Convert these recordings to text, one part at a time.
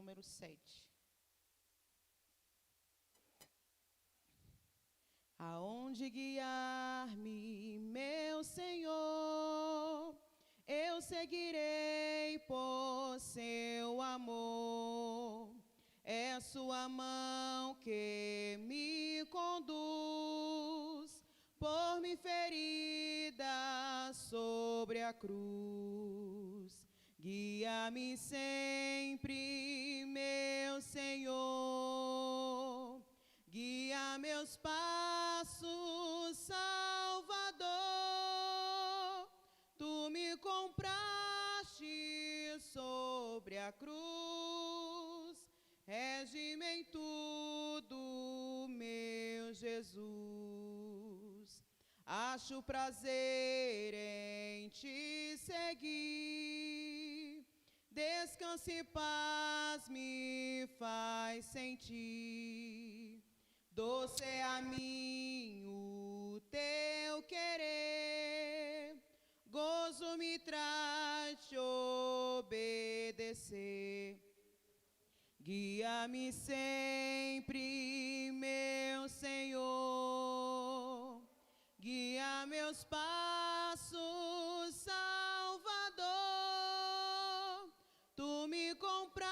número 7. Aonde guiar-me, meu Senhor, eu seguirei por seu amor. É a sua mão que me conduz, por me ferida sobre a cruz. Guia-me sempre, meu Senhor, guia meus passos, Salvador. Tu me compraste sobre a cruz, rege-me em tudo, meu Jesus. Acho prazer em te seguir, descanso e paz me faz sentir. Doce é a mim o teu querer, gozo me traz te obedecer. Guia-me sempre, meu Senhor, guia meus passos, Salvador. Tu me compraste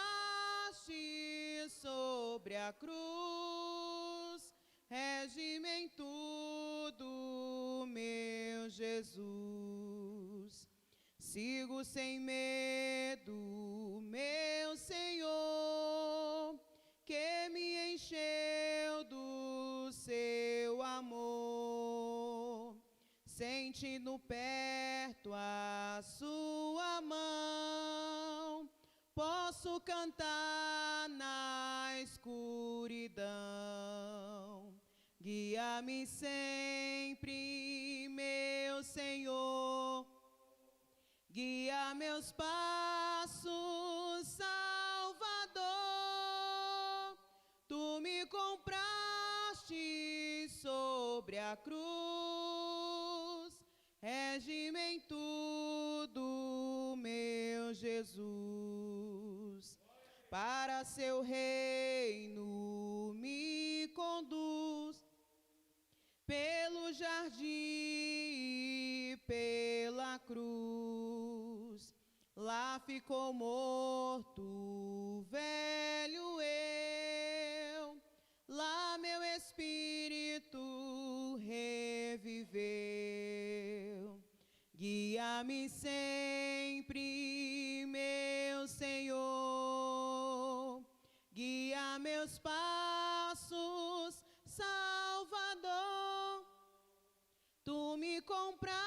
sobre a cruz, rege-me em tudo, meu Jesus. Sigo sem medo, meu Senhor, que me encheu do seu amor. Sentindo perto a sua mão, posso cantar na escuridão. Guia-me sempre, meu Senhor, guia meus passos, Salvador. Tu me compraste sobre a cruz, rege-me em tudo, meu Jesus. Para seu reino me conduz, pelo jardim e pela cruz. Lá ficou morto velho eu, lá meu espírito reviveu. Guia-me sempre, meu Senhor, guia meus passos, Salvador. Tu me compraste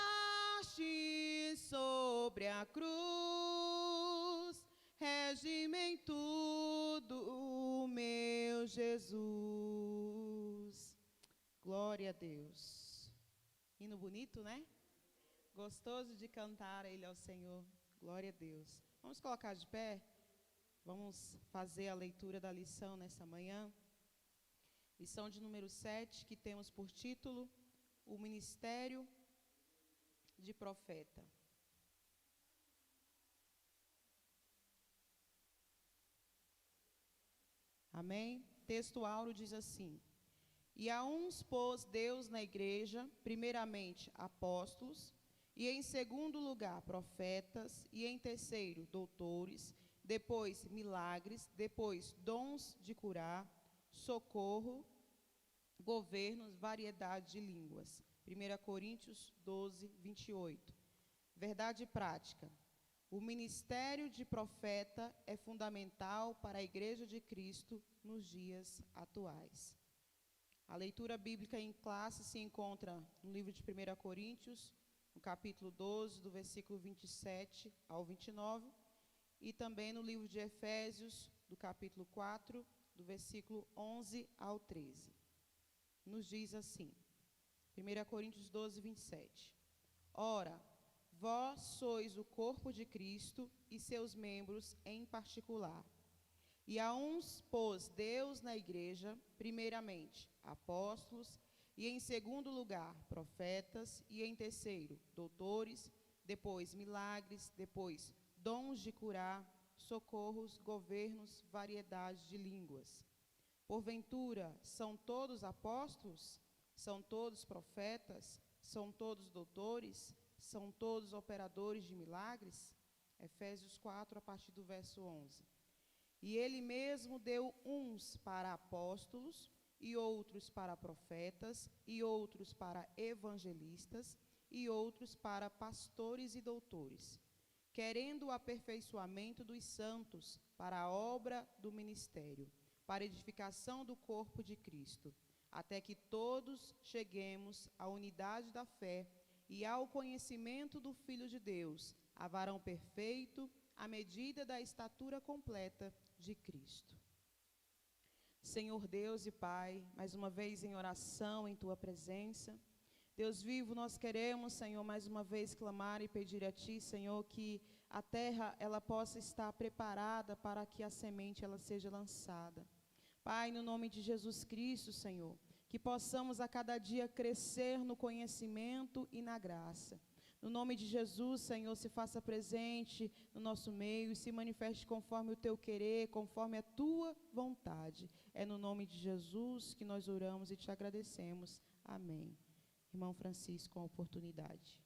sobre a cruz, rege-me em tudo, meu Jesus. Glória a Deus. Hino bonito, né? Gostoso de cantar ele ao Senhor. Glória a Deus. Vamos colocar de pé? Vamos fazer a leitura da lição nessa manhã. Lição de número 7, que temos por título o ministério de profeta. Amém? Texto áureo diz assim: E a uns pôs Deus na igreja, primeiramente apóstolos, e em segundo lugar profetas, e em terceiro doutores, depois milagres, depois dons de curar, socorro, governos, variedade de línguas. 1 Coríntios 12, 28. Verdade prática. O ministério de profeta é fundamental para a Igreja de Cristo nos dias atuais. A leitura bíblica em classe se encontra no livro de 1 Coríntios, no capítulo 12, do versículo 27 ao 29, e também no livro de Efésios, do capítulo 4, do versículo 11 ao 13. Nos diz assim, 1 Coríntios 12, 27. Ora, vós sois o corpo de Cristo e seus membros em particular. E a uns pôs Deus na igreja, primeiramente apóstolos, e em segundo lugar profetas, e em terceiro doutores, depois milagres, depois dons de curar, socorros, governos, variedade de línguas. Porventura, são todos apóstolos? São todos profetas? São todos doutores? São todos operadores de milagres? Efésios 4, a partir do verso 11. E ele mesmo deu uns para apóstolos, e outros para profetas, e outros para evangelistas, e outros para pastores e doutores, querendo o aperfeiçoamento dos santos para a obra do ministério, para a edificação do corpo de Cristo, até que todos cheguemos à unidade da fé e ao conhecimento do Filho de Deus, a varão perfeito, à medida da estatura completa de Cristo. Senhor Deus e Pai, mais uma vez em oração em Tua presença, Deus vivo, nós queremos, Senhor, mais uma vez clamar e pedir a Ti, Senhor, que a terra ela possa estar preparada para que a semente ela seja lançada. Pai, no nome de Jesus Cristo, Senhor, que possamos a cada dia crescer no conhecimento e na graça. No nome de Jesus, Senhor, se faça presente no nosso meio e se manifeste conforme o Teu querer, conforme a Tua vontade. É no nome de Jesus que nós oramos e Te agradecemos. Amém. Irmão Francisco, com a oportunidade.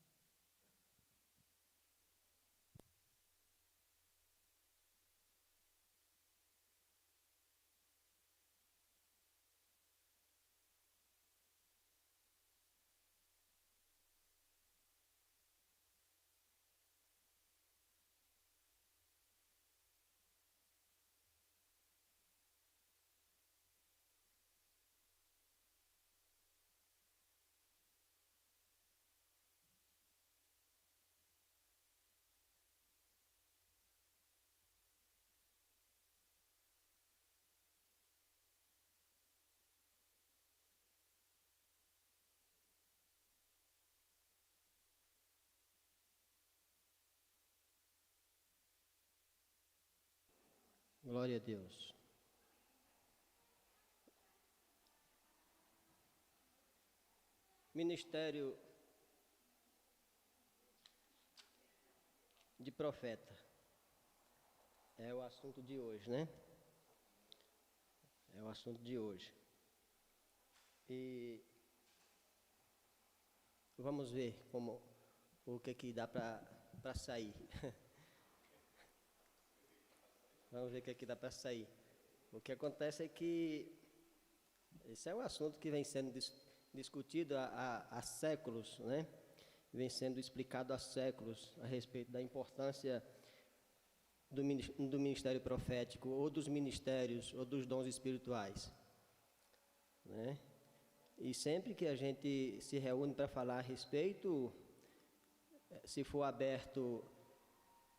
Glória a Deus. Ministério de profeta é o assunto de hoje, né? É o assunto de hoje. E vamos ver o que dá para sair. Vamos ver o que dá para sair. O que acontece é que esse é um assunto que vem sendo discutido há séculos, né? Vem sendo explicado há séculos a respeito da importância do ministério profético, ou dos ministérios, ou dos dons espirituais, né? E sempre que a gente se reúne para falar a respeito, se for aberto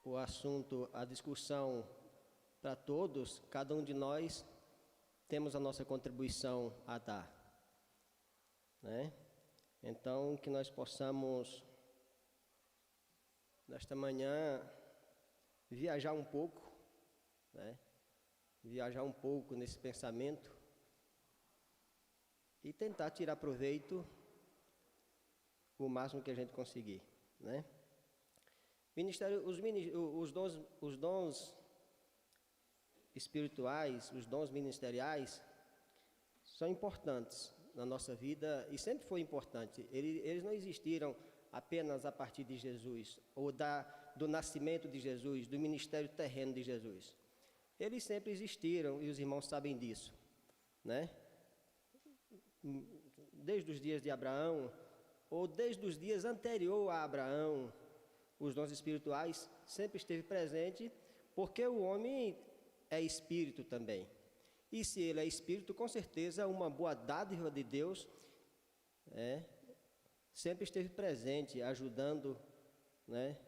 o assunto, a discussão para todos, cada um de nós temos a nossa contribuição a dar, né? Então, que nós possamos, nesta manhã, viajar um pouco, né? Viajar um pouco nesse pensamento e tentar tirar proveito o máximo que a gente conseguir, né? Os dons espirituais, os dons ministeriais são importantes na nossa vida e sempre foi importante. Eles não existiram apenas a partir de Jesus ou do nascimento de Jesus, do ministério terreno de Jesus. Eles sempre existiram e os irmãos sabem disso, né? Desde os dias de Abraão ou desde os dias anterior a Abraão, os dons espirituais sempre esteve presente, porque o homem é espírito também. E se ele é espírito, com certeza uma boa dádiva de Deus sempre esteve presente, ajudando, né,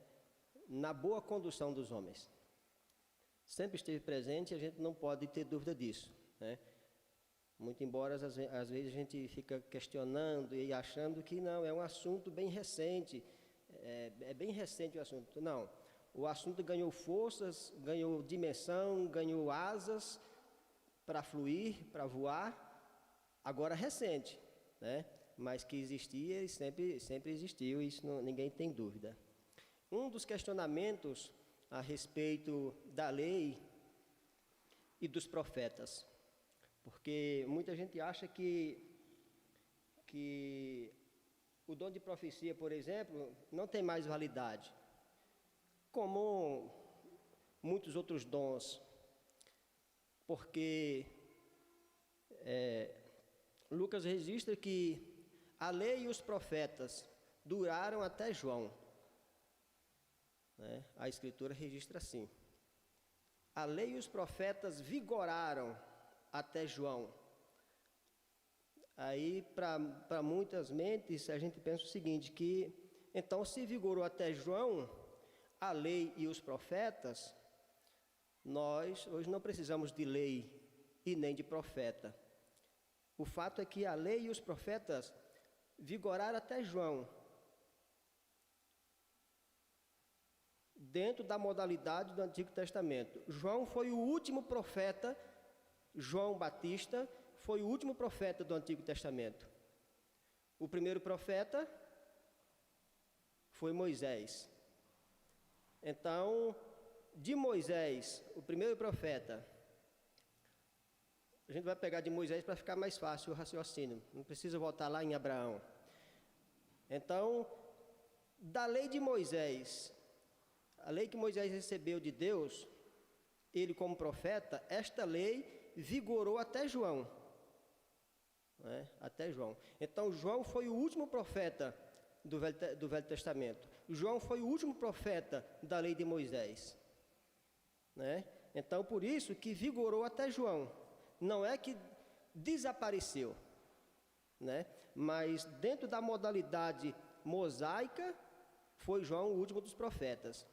na boa condução dos homens. Sempre esteve presente e a gente não pode ter dúvida disso, né? Muito embora às vezes a gente fica questionando e achando que não, é um assunto bem recente, é bem recente o assunto. Não, o assunto ganhou forças, ganhou dimensão, ganhou asas para fluir, para voar, agora recente, né? Mas que existia e sempre existiu, isso ninguém tem dúvida. Um dos questionamentos a respeito da lei e dos profetas. Porque muita gente acha que o dom de profecia, por exemplo, não tem mais validade, como muitos outros dons, porque Lucas registra que a lei e os profetas duraram até João, né? A Escritura registra assim: a lei e os profetas vigoraram até João. Aí, para muitas mentes, a gente pensa o seguinte, que então, se vigorou até João, a lei e os profetas, nós hoje não precisamos de lei e nem de profeta. O fato é que a lei e os profetas vigoraram até João, dentro da modalidade do Antigo Testamento. João foi o último profeta, João Batista foi o último profeta do Antigo Testamento. O primeiro profeta foi Moisés. Então, de Moisés, o primeiro profeta, a gente vai pegar de Moisés para ficar mais fácil o raciocínio, não precisa voltar lá em Abraão. Então, da lei de Moisés, a lei que Moisés recebeu de Deus, ele como profeta, esta lei vigorou até João. Né? Até João. Então, João foi o último profeta do Velho Testamento. João foi o último profeta da lei de Moisés. Né? Então, por isso que vigorou até João. Não é que desapareceu, né? Mas dentro da modalidade mosaica, foi João o último dos profetas.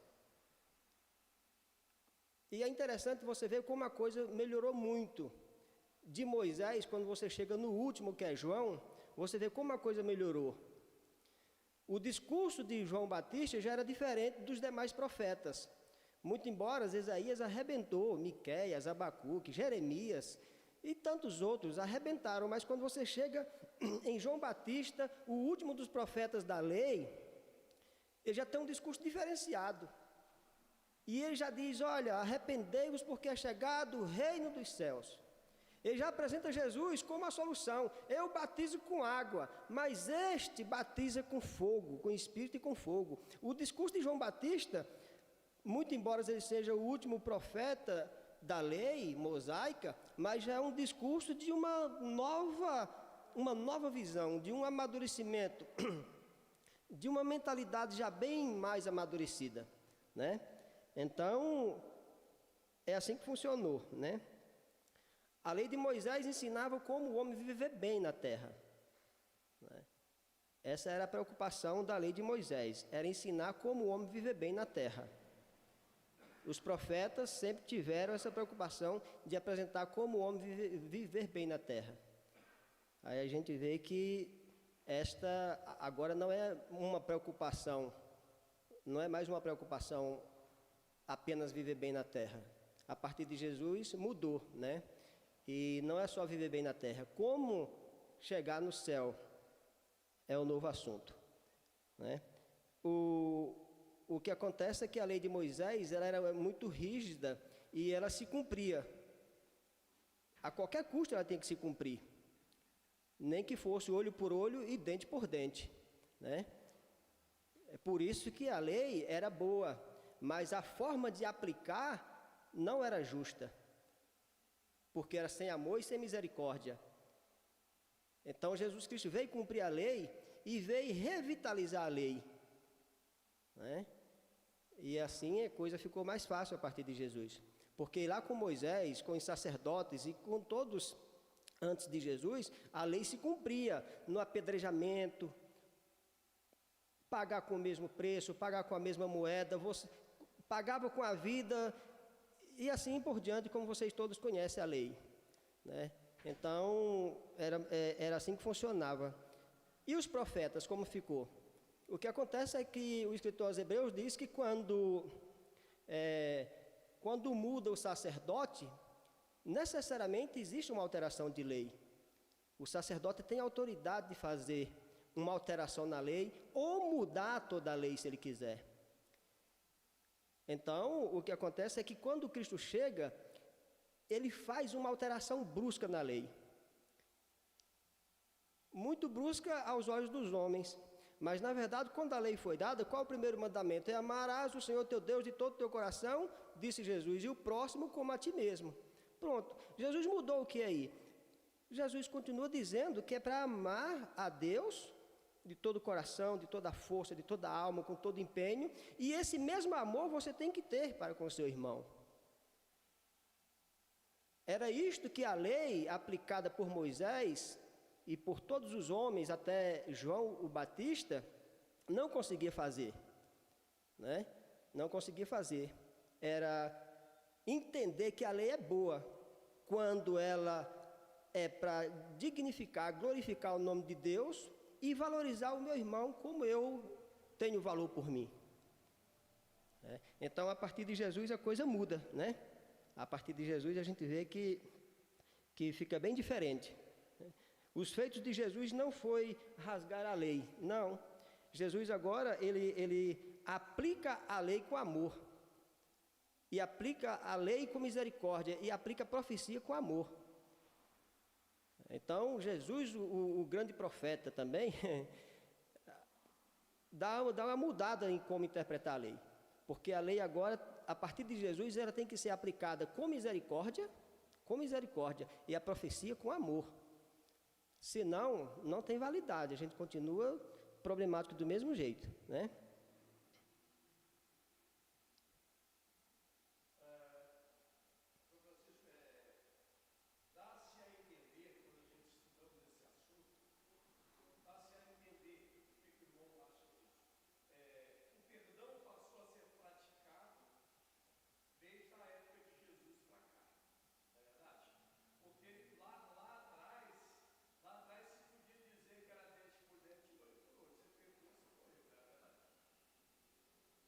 E é interessante você ver como a coisa melhorou muito. De Moisés, quando você chega no último, que é João, você vê como a coisa melhorou. O discurso de João Batista já era diferente dos demais profetas. Muito embora Isaías arrebentou, Miqueias, Abacuque, Jeremias e tantos outros arrebentaram, mas quando você chega em João Batista, o último dos profetas da lei, ele já tem um discurso diferenciado. E ele já diz, olha, arrependei-vos porque é chegado o reino dos céus. Ele já apresenta Jesus como a solução. Eu batizo com água, mas este batiza com fogo, com espírito e com fogo. O discurso de João Batista, muito embora ele seja o último profeta da lei mosaica, mas já é um discurso de uma nova visão, de um amadurecimento, de uma mentalidade já bem mais amadurecida, né? Então, é assim que funcionou, né? A lei de Moisés ensinava como o homem viver bem na terra, né? Essa era a preocupação da lei de Moisés, era ensinar como o homem viver bem na terra. Os profetas sempre tiveram essa preocupação de apresentar como o homem viver bem na terra. Aí a gente vê que esta agora não é uma preocupação, não é mais uma preocupação apenas viver bem na terra. A partir de Jesus mudou, né? E não é só viver bem na terra, como chegar no céu é o novo assunto, né? O que acontece é que a lei de Moisés ela era muito rígida e ela se cumpria. A qualquer custo ela tem que se cumprir, nem que fosse olho por olho e dente por dente, né? É por isso que a lei era boa, mas a forma de aplicar não era justa, porque era sem amor e sem misericórdia. Então Jesus Cristo veio cumprir a lei e veio revitalizar a lei, né? E assim a coisa ficou mais fácil a partir de Jesus, porque lá com Moisés, com os sacerdotes e com todos antes de Jesus, a lei se cumpria no apedrejamento, pagar com o mesmo preço, pagar com a mesma moeda, você pagava com a vida e assim por diante, como vocês todos conhecem a lei, né? Então era assim que funcionava. E os profetas, como ficou? O que acontece é que o escritor aos Hebreus diz que quando muda o sacerdote, necessariamente existe uma alteração de lei. O sacerdote tem autoridade de fazer uma alteração na lei ou mudar toda a lei se ele quiser. Então, o que acontece é que quando Cristo chega, ele faz uma alteração brusca na lei. Muito brusca aos olhos dos homens. Mas, na verdade, quando a lei foi dada, qual é o primeiro mandamento? É amarás o Senhor teu Deus de todo o teu coração, disse Jesus, e o próximo como a ti mesmo. Pronto. Jesus mudou o que aí? Jesus continua dizendo que é para amar a Deus de todo o coração, de toda a força, de toda a alma, com todo empenho, e esse mesmo amor você tem que ter para com o seu irmão. Era isto que a lei aplicada por Moisés e por todos os homens, até João o Batista, não conseguia fazer, né? Não conseguia fazer. Era entender que a lei é boa quando ela é para dignificar, glorificar o nome de Deus e valorizar o meu irmão como eu tenho valor por mim. Então, a partir de Jesus, a coisa muda, né? A partir de Jesus, a gente vê que fica bem diferente. Os feitos de Jesus não foi rasgar a lei, não. Jesus agora, ele aplica a lei com amor. E aplica a lei com misericórdia. E aplica a profecia com amor. Então, Jesus, o grande profeta também, dá uma mudada em como interpretar a lei. Porque a lei agora, a partir de Jesus, ela tem que ser aplicada com misericórdia, e a profecia com amor. Senão, não tem validade, a gente continua problemático do mesmo jeito, né?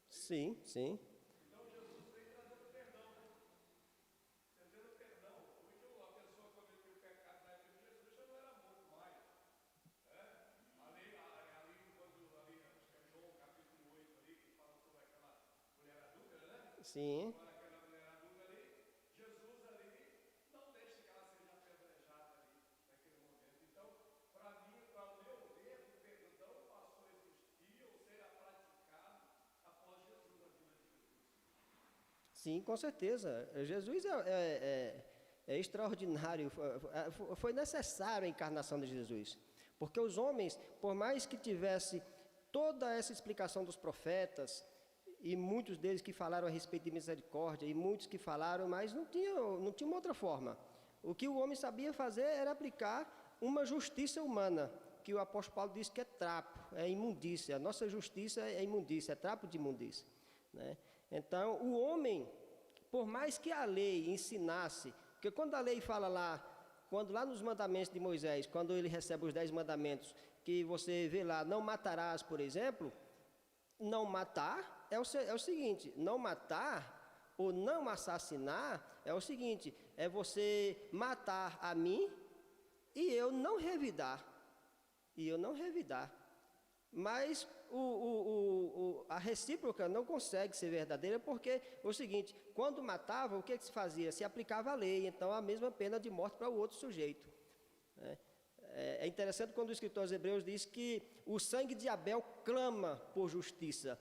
Sim, sim. Sim. Sim, com certeza. Jesus é extraordinário. Foi necessário a encarnação de Jesus. Porque os homens, por mais que tivesse toda essa explicação dos profetas, e muitos deles que falaram a respeito de misericórdia, e muitos que falaram, mas não tinha uma outra forma. O que o homem sabia fazer era aplicar uma justiça humana, que o apóstolo Paulo diz que é trapo, é imundícia. A nossa justiça é imundícia, é trapo de imundícia, né? Então, o homem, por mais que a lei ensinasse, porque quando a lei fala lá, quando lá nos mandamentos de Moisés, quando ele recebe os 10 mandamentos, que você vê lá, não matarás, por exemplo, não matar é o seguinte, não matar ou não assassinar é o seguinte, é você matar a mim e eu não revidar. Mas a recíproca não consegue ser verdadeira porque é o seguinte, quando matava, o que se fazia? Se aplicava a lei, então a mesma pena de morte para o outro sujeito. É interessante quando o escritor aos Hebreus diz que o sangue de Abel clama por justiça.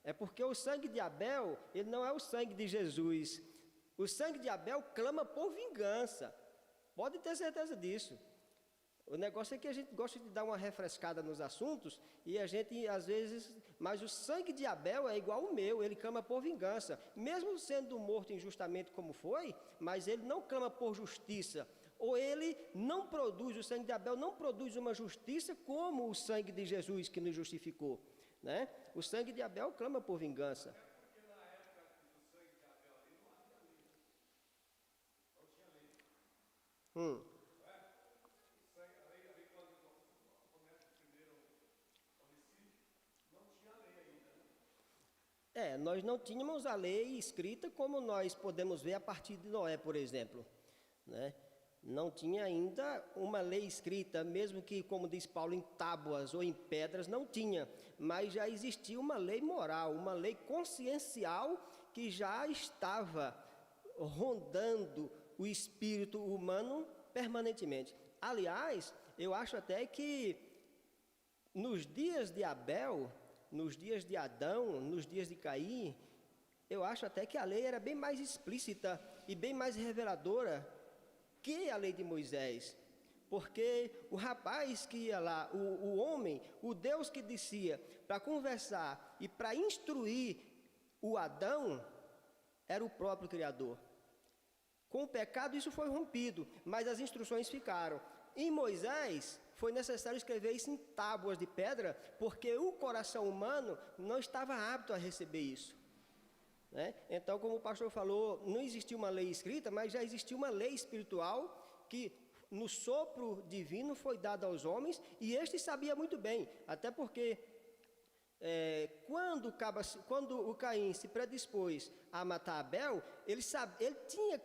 É porque o sangue de Abel, ele não é o sangue de Jesus. O sangue de Abel clama por vingança. Pode ter certeza disso. O negócio é que a gente gosta de dar uma refrescada nos assuntos e a gente, às vezes... Mas o sangue de Abel é igual ao meu, ele clama por vingança. Mesmo sendo morto injustamente como foi, mas ele não clama por justiça. Ou ele não produz, o sangue de Abel não produz uma justiça como o sangue de Jesus que nos justificou, né? O sangue de Abel clama por vingança. Nós não tínhamos a lei escrita como nós podemos ver a partir de Noé, por exemplo, né? Não tinha ainda uma lei escrita, mesmo que, como diz Paulo, em tábuas ou em pedras, não tinha. Mas já existia uma lei moral, uma lei consciencial que já estava rondando o espírito humano permanentemente. Aliás, eu acho até que nos dias de Abel, nos dias de Adão, nos dias de Caim, eu acho até que a lei era bem mais explícita e bem mais reveladora que a lei de Moisés. Porque o rapaz que ia lá, o homem, o Deus que descia para conversar e para instruir o Adão, era o próprio Criador. Com o pecado isso foi rompido, mas as instruções ficaram. Em Moisés foi necessário escrever isso em tábuas de pedra, porque o coração humano não estava apto a receber isso. Então, como o pastor falou, não existia uma lei escrita, mas já existia uma lei espiritual que no sopro divino foi dada aos homens, e este sabia muito bem, até porque quando o Caim se predispôs a matar Abel, ele tinha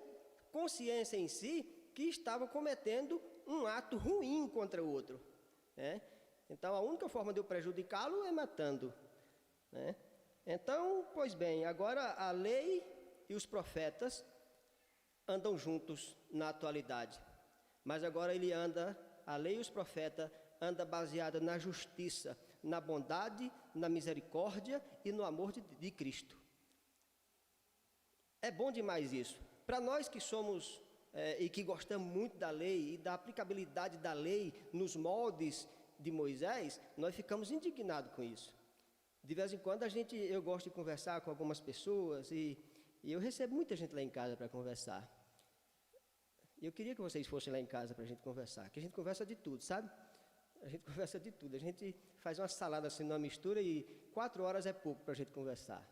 consciência em si que estava cometendo um ato ruim contra o outro. Então, a única forma de eu prejudicá-lo é matando. Então, pois bem, agora a lei e os profetas andam juntos na atualidade. Mas agora a lei e os profetas andam baseados na justiça, na bondade, na misericórdia e no amor de Cristo. É bom demais isso. Para nós que somos e que gostamos muito da lei e da aplicabilidade da lei nos moldes de Moisés, nós ficamos indignados com isso. De vez em quando eu gosto de conversar com algumas pessoas e eu recebo muita gente lá em casa para conversar. E eu queria que vocês fossem lá em casa para a gente conversar, que a gente conversa de tudo, sabe? A gente conversa de tudo, a gente faz uma salada assim, numa mistura e 4 horas é pouco para a gente conversar.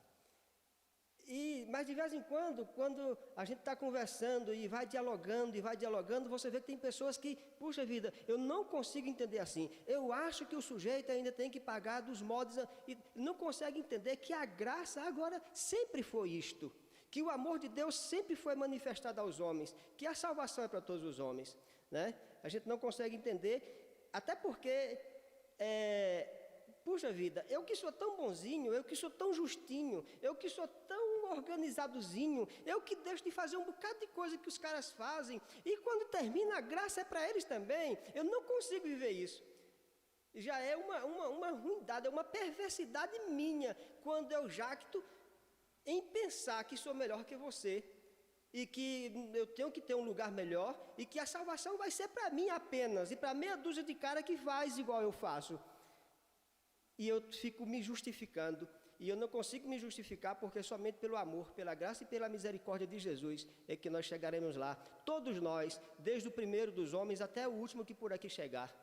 Mas de vez em quando a gente está conversando e vai dialogando, você vê que tem pessoas que, puxa vida, eu não consigo entender assim. Eu acho que o sujeito ainda tem que pagar dos modos e não consegue entender que a graça agora sempre foi isto. Que o amor de Deus sempre foi manifestado aos homens, que a salvação é para todos os homens. A gente não consegue entender, até porque... puxa vida, eu que sou tão bonzinho, eu que sou tão justinho, eu que sou tão organizadozinho, eu que deixo de fazer um bocado de coisa que os caras fazem, e quando termina a graça é para eles também, eu não consigo viver isso. Já é uma ruindade, é uma perversidade minha, quando eu jacto em pensar que sou melhor que você, e que eu tenho que ter um lugar melhor, e que a salvação vai ser para mim apenas, e para meia dúzia de cara que faz igual eu faço. E eu fico me justificando, e eu não consigo me justificar porque somente pelo amor, pela graça e pela misericórdia de Jesus é que nós chegaremos lá. Todos nós, desde o primeiro dos homens até o último que por aqui chegar.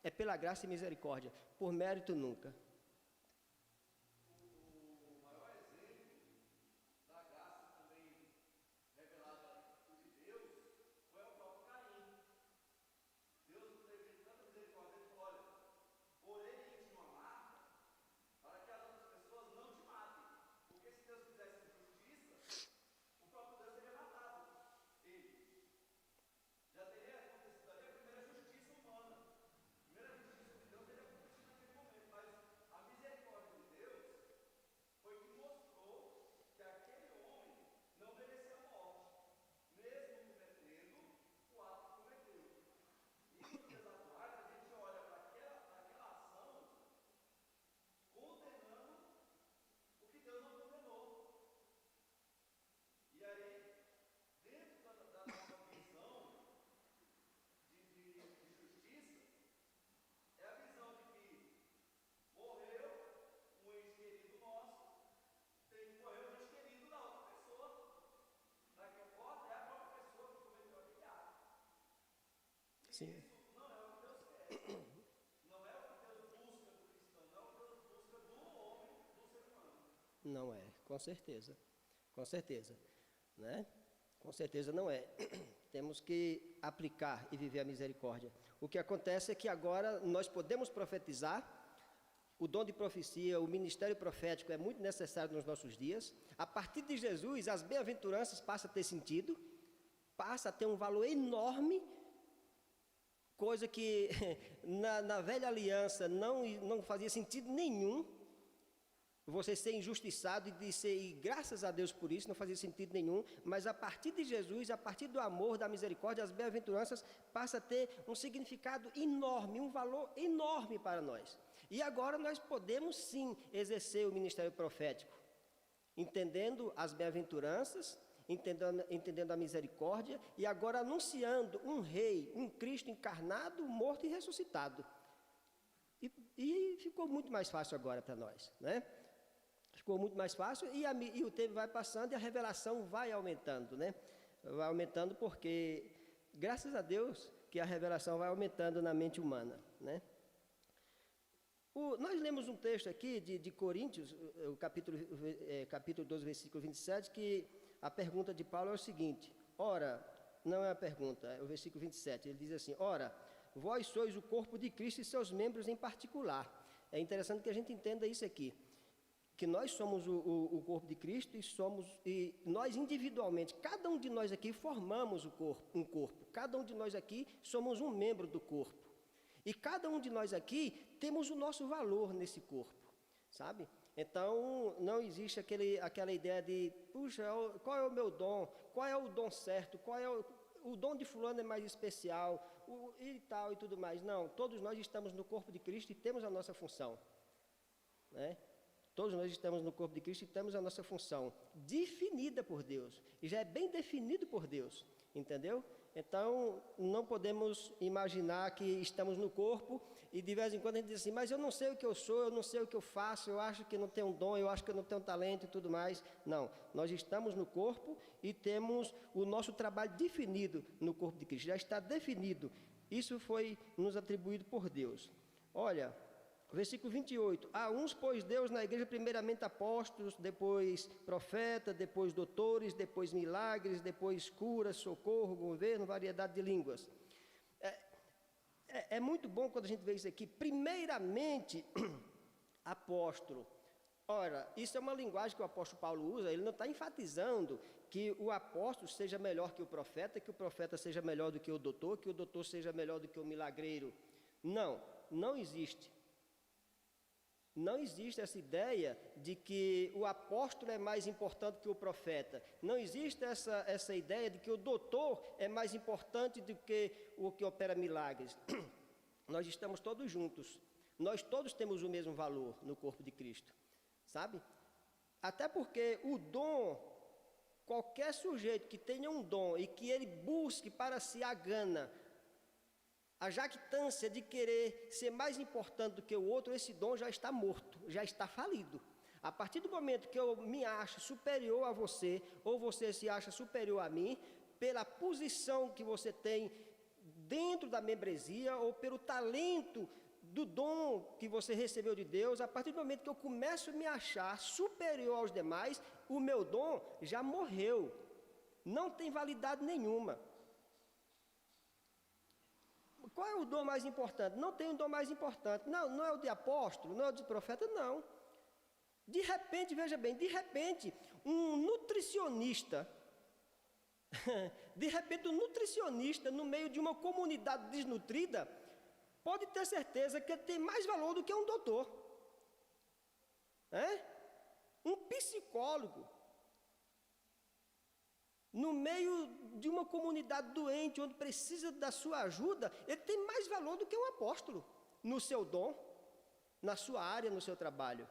É pela graça e misericórdia, por mérito nunca. Sim. Não é o que Deus quer. Não é o que Deus busca do cristão, não é o que Deus busca do homem, do ser humano. Não é, com certeza. Com certeza. Com certeza não é. Temos que aplicar e viver a misericórdia. O que acontece é que agora nós podemos profetizar. O dom de profecia, o ministério profético é muito necessário nos nossos dias. A partir de Jesus, as bem-aventuranças passam a ter sentido, passa a ter um valor enorme, coisa que na velha aliança não fazia sentido nenhum. você ser injustiçado e graças a Deus por isso, não fazia sentido nenhum, mas a partir de Jesus, a partir do amor, da misericórdia, as bem-aventuranças passa a ter um significado enorme, um valor enorme para nós. E agora nós podemos sim exercer o ministério profético, entendendo as bem-aventuranças, entendendo a misericórdia, e agora anunciando um rei, um Cristo encarnado, morto e ressuscitado. E ficou muito mais fácil agora para nós, né? Ficou muito mais fácil e o tempo vai passando e a revelação vai aumentando, né? Vai aumentando porque, graças a Deus, que a revelação vai aumentando na mente humana, né? Nós lemos um texto aqui de Coríntios, o capítulo 12, versículo 27, que a pergunta de Paulo é o seguinte, ora, não é a pergunta, é o versículo 27, ele diz assim, ora, vós sois o corpo de Cristo e seus membros em particular. É interessante que a gente entenda isso aqui, que nós somos o corpo de Cristo e nós individualmente, cada um de nós aqui formamos um corpo, cada um de nós aqui somos um membro do corpo. E cada um de nós aqui temos o nosso valor nesse corpo, sabe? Então, não existe aquela ideia de, puxa, qual é o meu dom? Qual é o dom certo? Qual é o dom de fulano é mais especial? E tal e tudo mais. Não, todos nós estamos no corpo de Cristo e temos a nossa função, né? Todos nós estamos no corpo de Cristo e temos a nossa função definida por Deus. E já é bem definido por Deus, entendeu? Então, não podemos imaginar que estamos no corpo e de vez em quando a gente diz assim, mas eu não sei o que eu sou, eu não sei o que eu faço, eu acho que não tenho um dom, eu acho que eu não tenho talento e tudo mais. Não, nós estamos no corpo e temos o nosso trabalho definido no corpo de Cristo, já está definido. Isso foi nos atribuído por Deus. Olha, versículo 28, a uns pôs Deus na igreja primeiramente apóstolos, depois profetas, depois doutores, depois milagres, depois curas, socorro, governo, variedade de línguas. É muito bom quando a gente vê isso aqui, primeiramente apóstolo. Ora, isso é uma linguagem que o apóstolo Paulo usa, ele não está enfatizando que o apóstolo seja melhor que o profeta seja melhor do que o doutor seja melhor do que o milagreiro. Não, não existe. Não existe essa ideia de que o apóstolo é mais importante que o profeta. Não existe essa ideia de que o doutor é mais importante do que o que opera milagres. Nós estamos todos juntos. Nós todos temos o mesmo valor no corpo de Cristo, sabe? Até porque o dom, qualquer sujeito que tenha um dom e que ele busque para si a gana, a jactância de querer ser mais importante do que o outro, esse dom já está morto, já está falido. A partir do momento que eu me acho superior a você, ou você se acha superior a mim, pela posição que você tem dentro da membresia, ou pelo talento do dom que você recebeu de Deus, a partir do momento que eu começo a me achar superior aos demais, o meu dom já morreu, não tem validade nenhuma. Qual é o dom mais importante? Não tem um dom mais importante. Não é o de apóstolo, não é o de profeta, não. De repente, veja bem, de repente, um nutricionista, no meio de uma comunidade desnutrida, pode ter certeza que ele tem mais valor do que um doutor. Um psicólogo, no meio de uma comunidade doente, onde precisa da sua ajuda, ele tem mais valor do que um apóstolo, no seu dom, na sua área, no seu trabalho.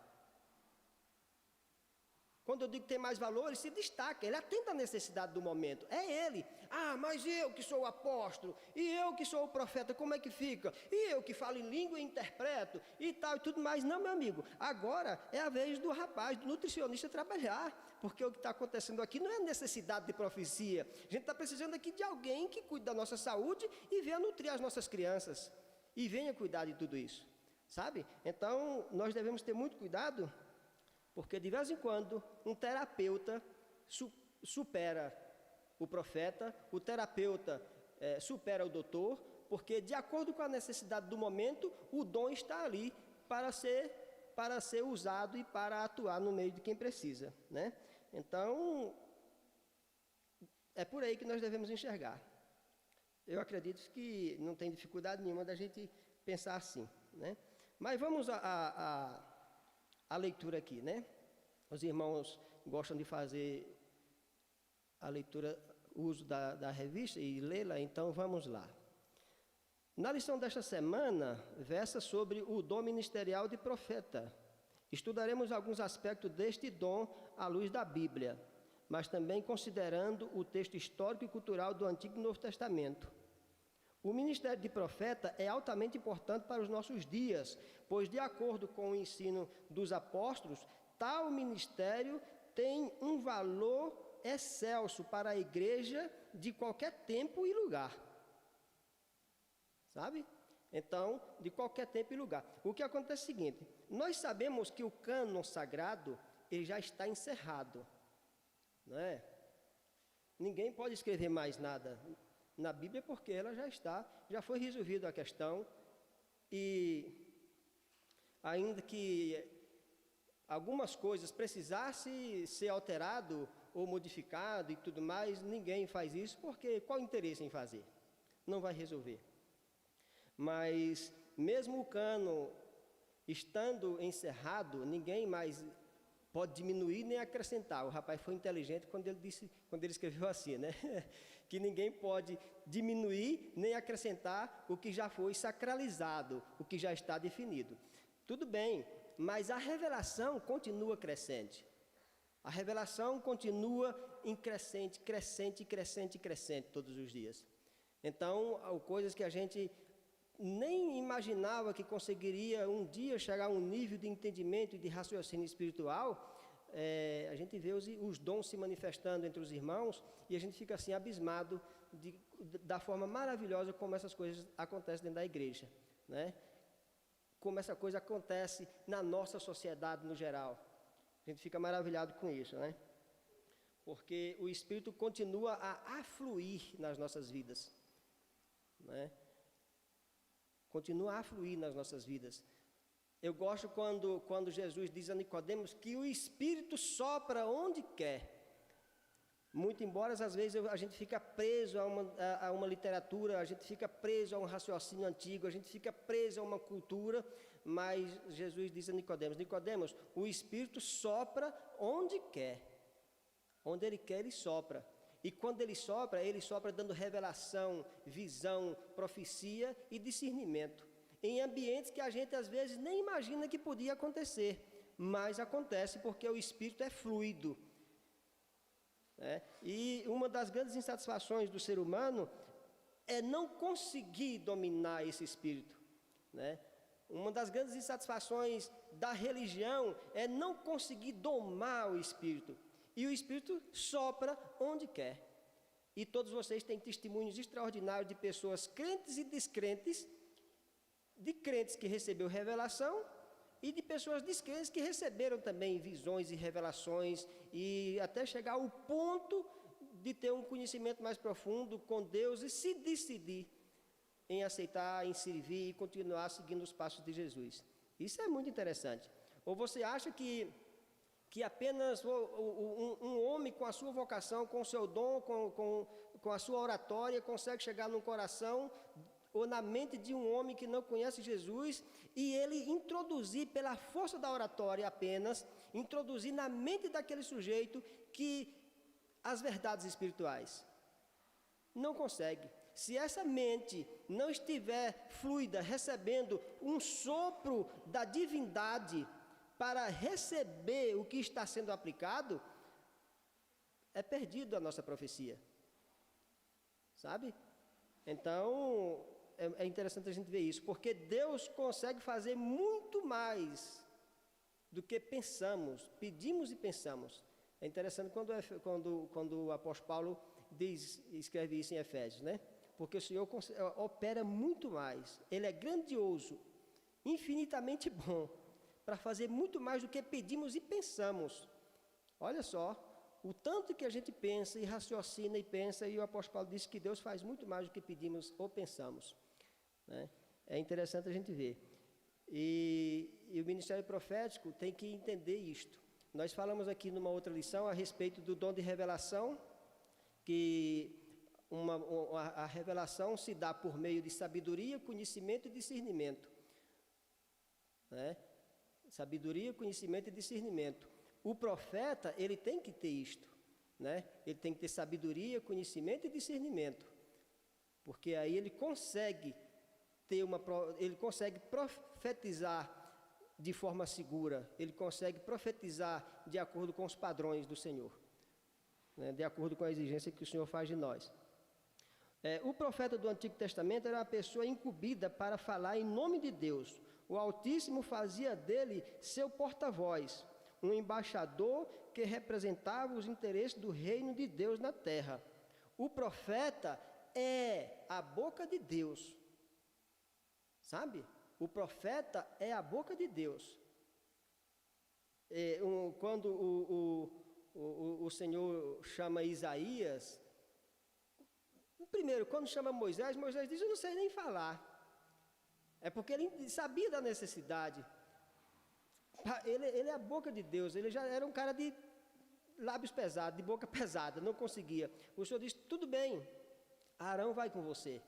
Quando eu digo que tem mais valor, ele se destaca, ele atende à necessidade do momento. É ele. Ah, mas eu que sou o apóstolo, e eu que sou o profeta, como é que fica? E eu que falo em língua e interpreto, e tal, e tudo mais. Não, meu amigo, agora é a vez do rapaz, do nutricionista trabalhar, porque o que está acontecendo aqui não é necessidade de profecia. A gente está precisando aqui de alguém que cuide da nossa saúde e venha nutrir as nossas crianças, e venha cuidar de tudo isso, sabe? Então, nós devemos ter muito cuidado, porque de vez em quando um terapeuta supera o profeta, o terapeuta supera o doutor, porque de acordo com a necessidade do momento, o dom está ali para ser usado e para atuar no meio de quem precisa, né? Então, é por aí que nós devemos enxergar. Eu acredito que não tem dificuldade nenhuma da gente pensar assim, né? Mas vamos a leitura aqui, né? Os irmãos gostam de fazer a leitura, o uso da revista e lê-la, então vamos lá. Na lição desta semana, versa sobre o dom ministerial de profeta. Estudaremos alguns aspectos deste dom à luz da Bíblia, mas também considerando o texto histórico e cultural do Antigo e Novo Testamento. O ministério de profeta é altamente importante para os nossos dias, pois, de acordo com o ensino dos apóstolos, tal ministério tem um valor excelso para a igreja de qualquer tempo e lugar. Sabe? Então, de qualquer tempo e lugar. O que acontece é o seguinte: nós sabemos que o cânon sagrado ele já está encerrado, não é? Ninguém pode escrever mais nada na Bíblia porque ela já foi resolvida a questão, e ainda que algumas coisas precisassem ser alterado ou modificado e tudo mais, ninguém faz isso, porque qual o interesse em fazer? Não vai resolver. Mas mesmo o cânon estando encerrado, ninguém mais pode diminuir nem acrescentar. O rapaz foi inteligente quando ele escreveu assim, né? Que ninguém pode diminuir nem acrescentar o que já foi sacralizado, o que já está definido. Tudo bem, mas a revelação continua crescente. A revelação continua em crescente todos os dias. Então, coisas que a gente nem imaginava que conseguiria um dia chegar a um nível de entendimento e de raciocínio espiritual, a gente vê os dons se manifestando entre os irmãos e a gente fica assim abismado da forma maravilhosa como essas coisas acontecem dentro da igreja, né? Como essa coisa acontece na nossa sociedade no geral. A gente fica maravilhado com isso, né? Porque o Espírito continua a afluir nas nossas vidas, né? Continua a fluir nas nossas vidas. Eu gosto quando Jesus diz a Nicodemos que o Espírito sopra onde quer. Muito embora, às vezes, a gente fica preso a uma literatura, a gente fica preso a um raciocínio antigo, a gente fica preso a uma cultura, mas Jesus diz a Nicodemos: Nicodemos, o Espírito sopra onde quer. Onde Ele quer, Ele sopra. E quando Ele sopra dando revelação, visão, profecia e discernimento. Em ambientes que a gente às vezes nem imagina que podia acontecer, mas acontece porque o Espírito é fluido. E uma das grandes insatisfações do ser humano é não conseguir dominar esse Espírito, né? Uma das grandes insatisfações da religião é não conseguir domar o Espírito. E o Espírito sopra onde quer. E todos vocês têm testemunhos extraordinários de pessoas crentes e descrentes, de crentes que receberam revelação e de pessoas descrentes que receberam também visões e revelações e até chegar ao ponto de ter um conhecimento mais profundo com Deus e se decidir em aceitar, em servir e continuar seguindo os passos de Jesus. Isso é muito interessante. Ou você acha que apenas um homem com a sua vocação, com o seu dom, com a sua oratória, consegue chegar no coração ou na mente de um homem que não conhece Jesus e ele introduzir pela força da oratória apenas, introduzir na mente daquele sujeito que as verdades espirituais? Não consegue. Se essa mente não estiver fluida, recebendo um sopro da divindade para receber o que está sendo aplicado, é perdido a nossa profecia, sabe? Então, é interessante a gente ver isso, porque Deus consegue fazer muito mais do que pensamos, pedimos e pensamos. É interessante quando o apóstolo Paulo escreve isso em Efésios, né? Porque o Senhor opera muito mais, Ele é grandioso, infinitamente bom, para fazer muito mais do que pedimos e pensamos. Olha só, o tanto que a gente pensa e raciocina e pensa, e o apóstolo Paulo disse que Deus faz muito mais do que pedimos ou pensamos, né? É interessante a gente ver. E o ministério profético tem que entender isto. Nós falamos aqui numa outra lição a respeito do dom de revelação, que a revelação se dá por meio de sabedoria, conhecimento e discernimento, né? Sabedoria, conhecimento e discernimento. O profeta, ele tem que ter isto, né? Ele tem que ter sabedoria, conhecimento e discernimento. Porque aí ele consegue profetizar de forma segura, ele consegue profetizar de acordo com os padrões do Senhor, né? De acordo com a exigência que o Senhor faz de nós. O profeta do Antigo Testamento era uma pessoa incumbida para falar em nome de Deus. O Altíssimo fazia dele seu porta-voz, um embaixador que representava os interesses do reino de Deus na terra. O profeta é a boca de Deus, sabe? O profeta é a boca de Deus. Quando o Senhor chama Isaías, primeiro, quando chama Moisés, Moisés diz: eu não sei nem falar. É porque ele sabia da necessidade. Ele é a boca de Deus, ele já era um cara de lábios pesados, de boca pesada, não conseguia. O Senhor disse: tudo bem, Arão vai com você.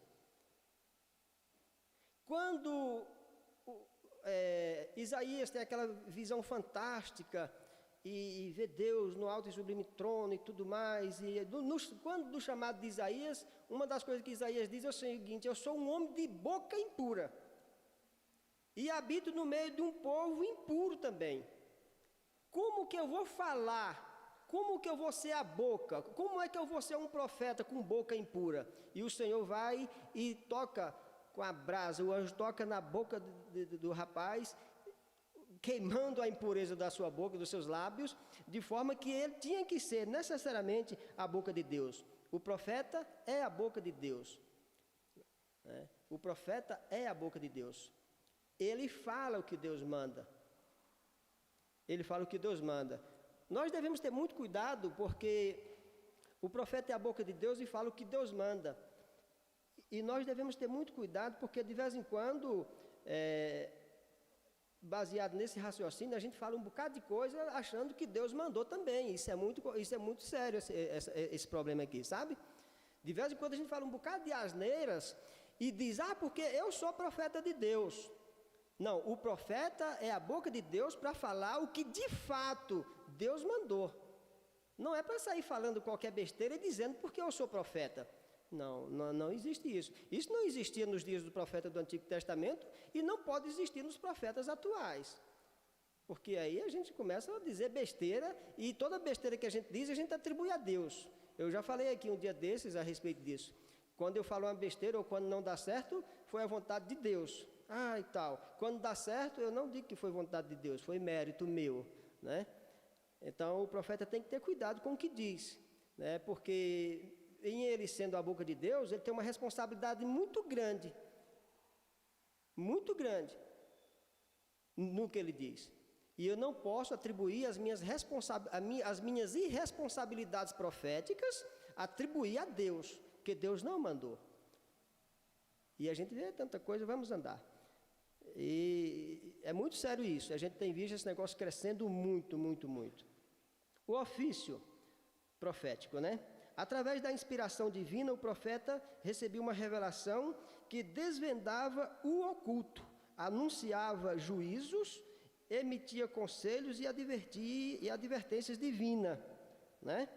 Quando Isaías tem aquela visão fantástica e vê Deus no alto e sublime trono e tudo mais, quando do chamado de Isaías, uma das coisas que Isaías diz é o seguinte: eu sou um homem de boca impura e habito no meio de um povo impuro também. Como que eu vou falar? Como que eu vou ser a boca? Como é que eu vou ser um profeta com boca impura? E o Senhor vai e toca com a brasa, o anjo toca na boca do rapaz, queimando a impureza da sua boca, dos seus lábios, de forma que ele tinha que ser necessariamente a boca de Deus. O profeta é a boca de Deus, né? O profeta é a boca de Deus. Ele fala o que Deus manda. Ele fala o que Deus manda. Nós devemos ter muito cuidado, porque o profeta é a boca de Deus e fala o que Deus manda. E nós devemos ter muito cuidado, porque de vez em quando, baseado nesse raciocínio, a gente fala um bocado de coisa achando que Deus mandou também. Isso é muito sério, esse problema aqui, sabe? De vez em quando a gente fala um bocado de asneiras e diz: porque eu sou profeta de Deus. Não, o profeta é a boca de Deus para falar o que de fato Deus mandou. Não é para sair falando qualquer besteira e dizendo porque eu sou profeta. Não existe isso. Isso não existia nos dias do profeta do Antigo Testamento e não pode existir nos profetas atuais. Porque aí a gente começa a dizer besteira e toda besteira que a gente atribui a Deus. Eu já falei aqui um dia desses a respeito disso. Quando eu falo uma besteira ou quando não dá certo, foi a vontade de Deus. E tal. Quando dá certo, eu não digo que foi vontade de Deus, foi mérito meu, né? Então o profeta tem que ter cuidado com o que diz, né? Porque em ele sendo a boca de Deus, ele tem uma responsabilidade muito grande no que ele diz. E eu não posso atribuir as minhas irresponsabilidades proféticas, atribuir a Deus, porque Deus não mandou. E a gente vê tanta coisa, vamos andar. E é muito sério isso, a gente tem visto esse negócio crescendo muito, muito, muito. O ofício profético, né? Através da inspiração divina, o profeta recebia uma revelação que desvendava o oculto, anunciava juízos, emitia conselhos e advertências divinas, né?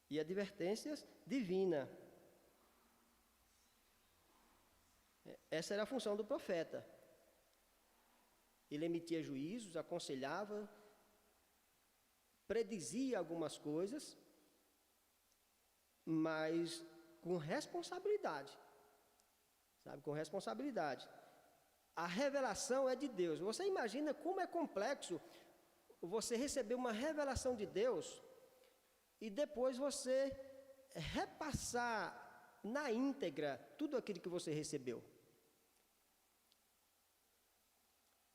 E advertências divinas. Essa era a função do profeta. Ele emitia juízos, aconselhava, predizia algumas coisas, mas com responsabilidade, sabe? Com responsabilidade. A revelação é de Deus. Você imagina como é complexo você receber uma revelação de Deus e depois você repassar na íntegra tudo aquilo que você recebeu.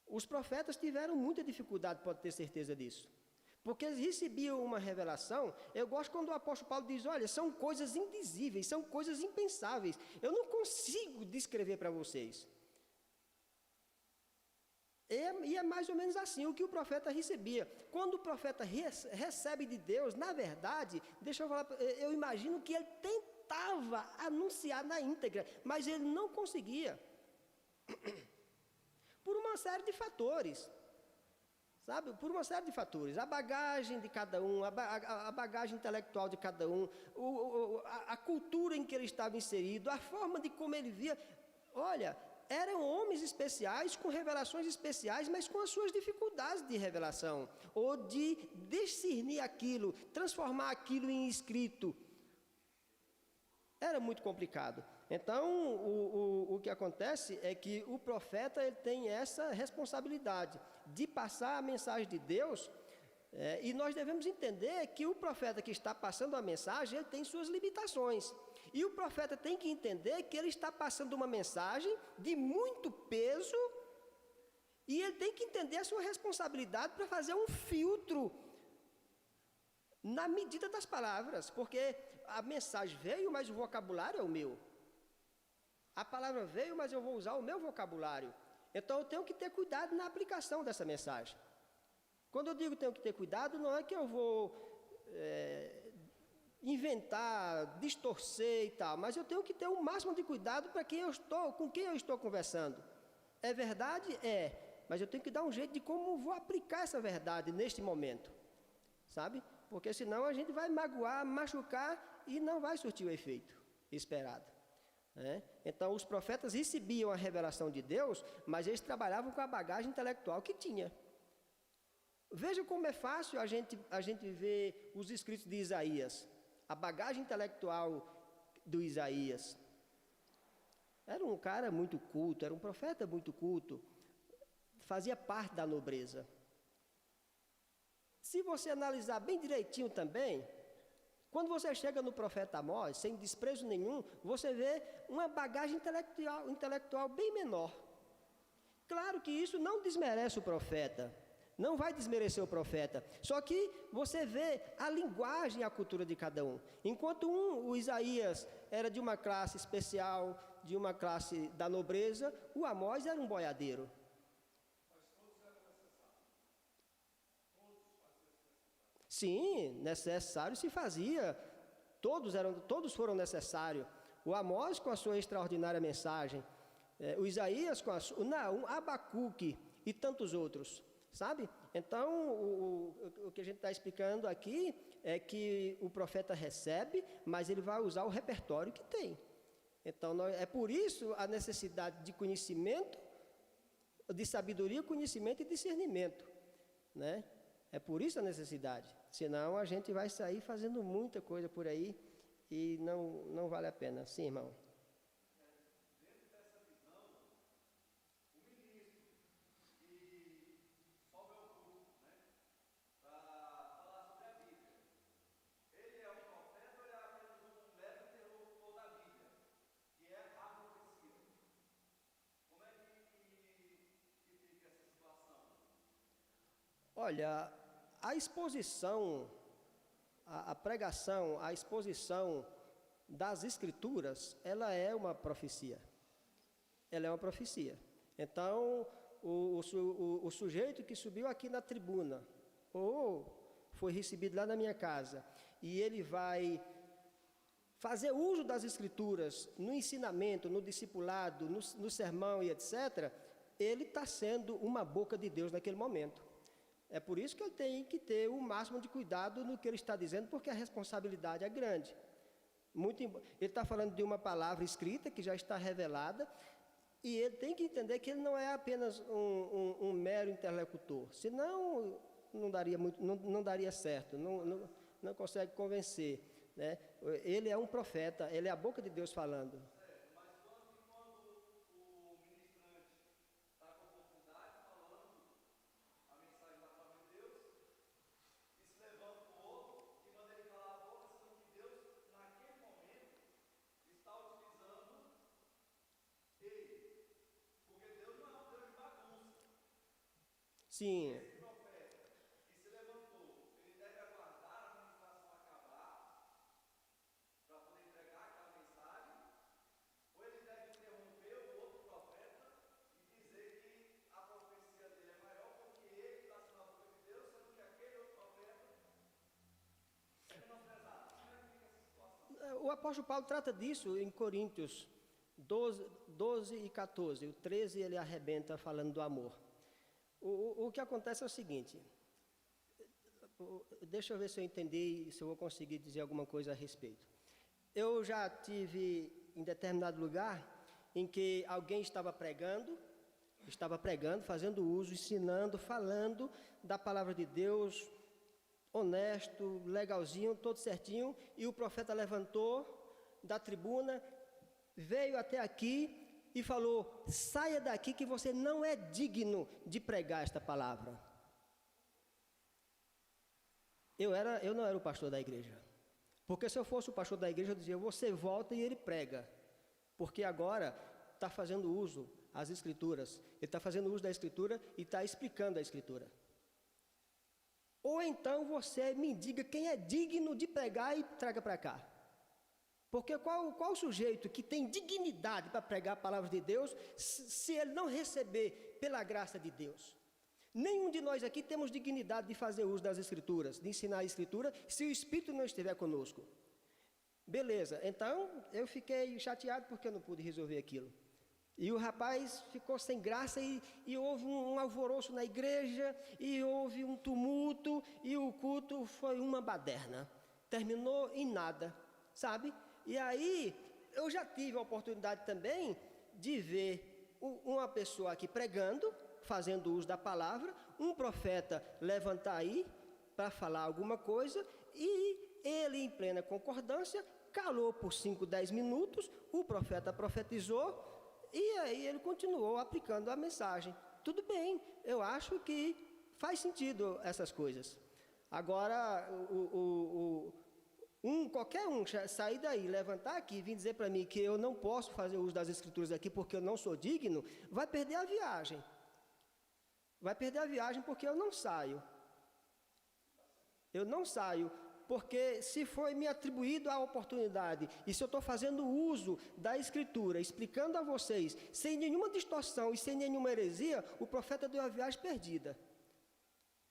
Os profetas tiveram muita dificuldade, pode ter certeza disso. Porque eles recebiam uma revelação. Eu gosto quando o apóstolo Paulo diz: olha, são coisas indizíveis, são coisas impensáveis. Eu não consigo descrever para vocês. E é mais ou menos assim o que o profeta recebia. Quando o profeta recebe de Deus, na verdade, deixa eu falar, eu imagino que ele tentava anunciar na íntegra, mas ele não conseguia. Por uma uma série de fatores, sabe? Por uma série de fatores. A bagagem de cada um, a bagagem intelectual de cada um, a cultura em que ele estava inserido, a forma de como ele via. Olha, eram homens especiais, com revelações especiais, mas com as suas dificuldades de revelação, ou de discernir aquilo, transformar aquilo em escrito. Era muito complicado. Então, o que acontece é que o profeta ele tem essa responsabilidade de passar a mensagem de Deus, e nós devemos entender que o profeta que está passando a mensagem, ele tem suas limitações. E o profeta tem que entender que ele está passando uma mensagem de muito peso, e ele tem que entender a sua responsabilidade para fazer um filtro na medida das palavras, porque a mensagem veio, mas o vocabulário é o meu. A palavra veio, mas eu vou usar o meu vocabulário. Então eu tenho que ter cuidado na aplicação dessa mensagem. Quando eu digo tenho que ter cuidado, não é que eu vou inventar, distorcer e tal, mas eu tenho que ter o máximo de cuidado para com quem eu estou conversando. É verdade? É, mas eu tenho que dar um jeito de como vou aplicar essa verdade neste momento, sabe? Porque senão a gente vai magoar, machucar e não vai surtir o efeito esperado. Então os profetas recebiam a revelação de Deus, mas eles trabalhavam com a bagagem intelectual que tinha. Veja como é fácil a gente ver os escritos de Isaías, a bagagem intelectual do Isaías. Era um cara muito culto, era um profeta muito culto, fazia parte da nobreza. Se você analisar bem direitinho também, quando você chega no profeta Amós, sem desprezo nenhum, você vê uma bagagem intelectual bem menor. Claro que isso não desmerece o profeta, não vai desmerecer o profeta, só que você vê a linguagem e a cultura de cada um. Enquanto o Isaías era de uma classe especial, de uma classe da nobreza, o Amós era um boiadeiro. Sim, necessário se fazia, todos foram necessários. O Amós com a sua extraordinária mensagem, o Isaías com o Abacuque e tantos outros, sabe? Então, o que a gente está explicando aqui é que o profeta recebe, mas ele vai usar o repertório que tem. Então, é por isso a necessidade de conhecimento, de sabedoria, conhecimento e discernimento, né? É por isso a necessidade. Senão a gente vai sair fazendo muita coisa por aí e não vale a pena. Sim, irmão. Dentro dessa visão, o ministro que sobe ao púlpito, para falar sobre a Bíblia, ele é um profeta ou ele é apenas um mero interlocutor da Bíblia, que é a profecia? Como é que fica essa situação? Olha, a exposição, a pregação, a exposição das Escrituras, ela é uma profecia. Ela é uma profecia. Então, o sujeito que subiu aqui na tribuna, ou foi recebido lá na minha casa, e ele vai fazer uso das Escrituras no ensinamento, no discipulado, no sermão e etc., ele está sendo uma boca de Deus naquele momento. É por isso que ele tem que ter o máximo de cuidado no que ele está dizendo, porque a responsabilidade é grande. Ele está falando de uma palavra escrita que já está revelada, e ele tem que entender que ele não é apenas um mero interlocutor, senão não daria certo, não consegue convencer, né? Ele é um profeta, ele é a boca de Deus falando. Sim. Esse profeta que se levantou, ele deve aguardar a ministração acabar para poder entregar aquela mensagem, ou ele deve interromper o outro profeta e dizer que a profecia dele é maior porque ele está sendo a boca de Deus, sendo que aquele outro profeta é menosprezado. Como é que fica essa situação? O apóstolo Paulo trata disso em Coríntios, 12 e 14. O 13 ele arrebenta falando do amor. O que acontece é o seguinte. Deixa eu ver se eu entendi e se eu vou conseguir dizer alguma coisa a respeito. Eu já tive em determinado lugar em que alguém estava pregando, fazendo uso, ensinando, falando da palavra de Deus, honesto, legalzinho, todo certinho, e o profeta levantou da tribuna, veio até aqui e falou: saia daqui que você não é digno de pregar esta palavra. Eu não era o pastor da igreja, porque se eu fosse o pastor da igreja eu dizia: você volta e ele prega, porque agora está fazendo uso das escrituras, ele está fazendo uso da escritura e está explicando a escritura. Ou então você me diga quem é digno de pregar e traga para cá. Porque qual sujeito que tem dignidade para pregar a palavra de Deus, se ele não receber pela graça de Deus? Nenhum de nós aqui temos dignidade de fazer uso das escrituras, de ensinar a escritura, se o Espírito não estiver conosco. Beleza, então eu fiquei chateado porque eu não pude resolver aquilo. E o rapaz ficou sem graça e houve um alvoroço na igreja, e houve um tumulto, e o culto foi uma baderna. Terminou em nada, sabe? E aí, eu já tive a oportunidade também de ver uma pessoa aqui pregando, fazendo uso da palavra, um profeta levantar aí para falar alguma coisa, e ele, em plena concordância, calou por 5, 10 minutos, o profeta profetizou, e aí ele continuou aplicando a mensagem. Tudo bem, eu acho que faz sentido essas coisas. Agora, qualquer um sair daí, levantar aqui e vir dizer para mim que eu não posso fazer uso das escrituras aqui porque eu não sou digno, vai perder a viagem. Vai perder a viagem porque eu não saio. Eu não saio. Porque se foi me atribuído a oportunidade, e se eu estou fazendo uso da Escritura, explicando a vocês, sem nenhuma distorção e sem nenhuma heresia, o profeta deu a viagem perdida.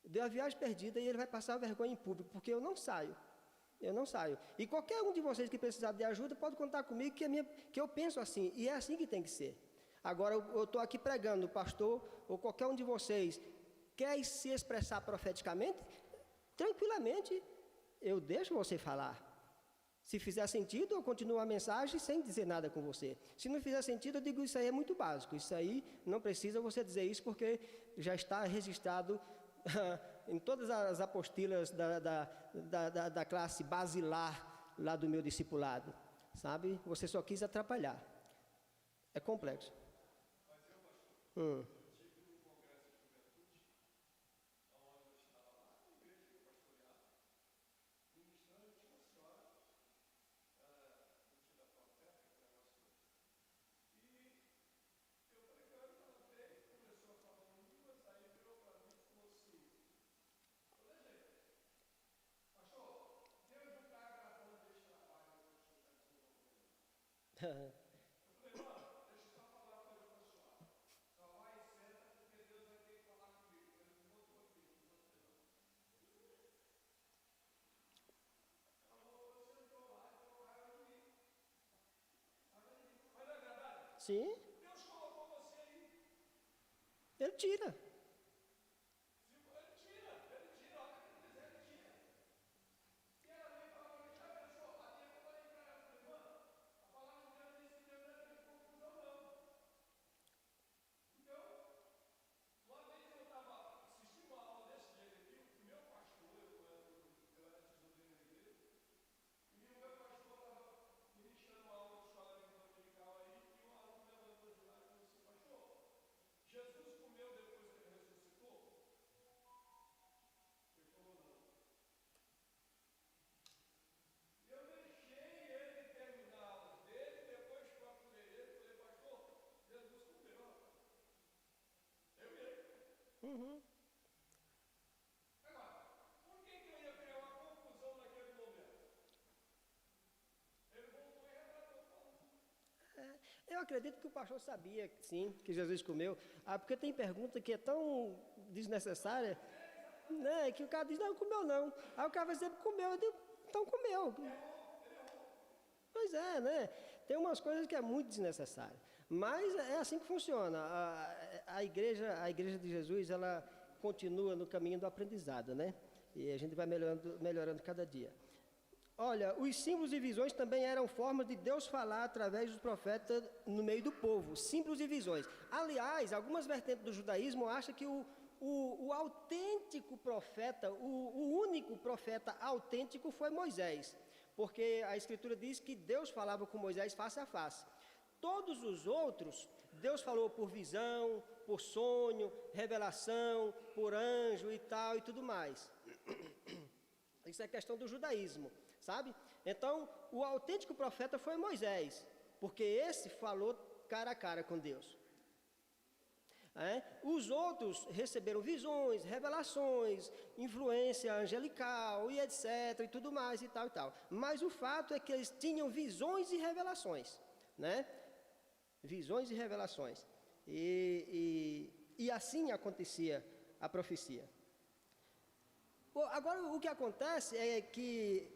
Deu a viagem perdida e ele vai passar vergonha em público, porque eu não saio. Eu não saio. E qualquer um de vocês que precisar de ajuda, pode contar comigo, que eu penso assim, e é assim que tem que ser. Agora, eu estou aqui pregando, o pastor, ou qualquer um de vocês, quer se expressar profeticamente, tranquilamente, eu deixo você falar. Se fizer sentido, eu continuo a mensagem sem dizer nada com você. Se não fizer sentido, eu digo: isso aí é muito básico. Isso aí não precisa você dizer isso, porque já está registrado em todas as apostilas da classe basilar lá do meu discipulado. Sabe? Você só quis atrapalhar. É complexo. Sim. Ele tira. Uhum. Por que eu ia criar uma confusão naquele momento? Ele voltou e retratou. Eu acredito que o pastor sabia, sim, que Jesus comeu. Porque tem pergunta que é tão desnecessária, né, que o cara diz: não, comeu não. Aí o cara vai dizer: comeu. Eu digo: então comeu. Pois é, né? Tem umas coisas que é muito desnecessário. Mas é assim que funciona. A igreja de Jesus, ela continua no caminho do aprendizado, né? E a gente vai melhorando cada dia. Olha, os símbolos e visões também eram formas de Deus falar através dos profetas no meio do povo. Símbolos e visões. Aliás, algumas vertentes do judaísmo acham que o autêntico profeta, o único profeta autêntico foi Moisés. Porque a Escritura diz que Deus falava com Moisés face a face. Todos os outros, Deus falou por visão, por sonho, revelação, por anjo e tal e tudo mais. Isso é questão do judaísmo, sabe? Então, o autêntico profeta foi Moisés, porque esse falou cara a cara com Deus. Os outros receberam visões, revelações, influência angelical e etc. e tudo mais e tal e tal. Mas o fato é que eles tinham visões e revelações, né? Visões e revelações. E assim acontecia a profecia. Agora, o que acontece é que,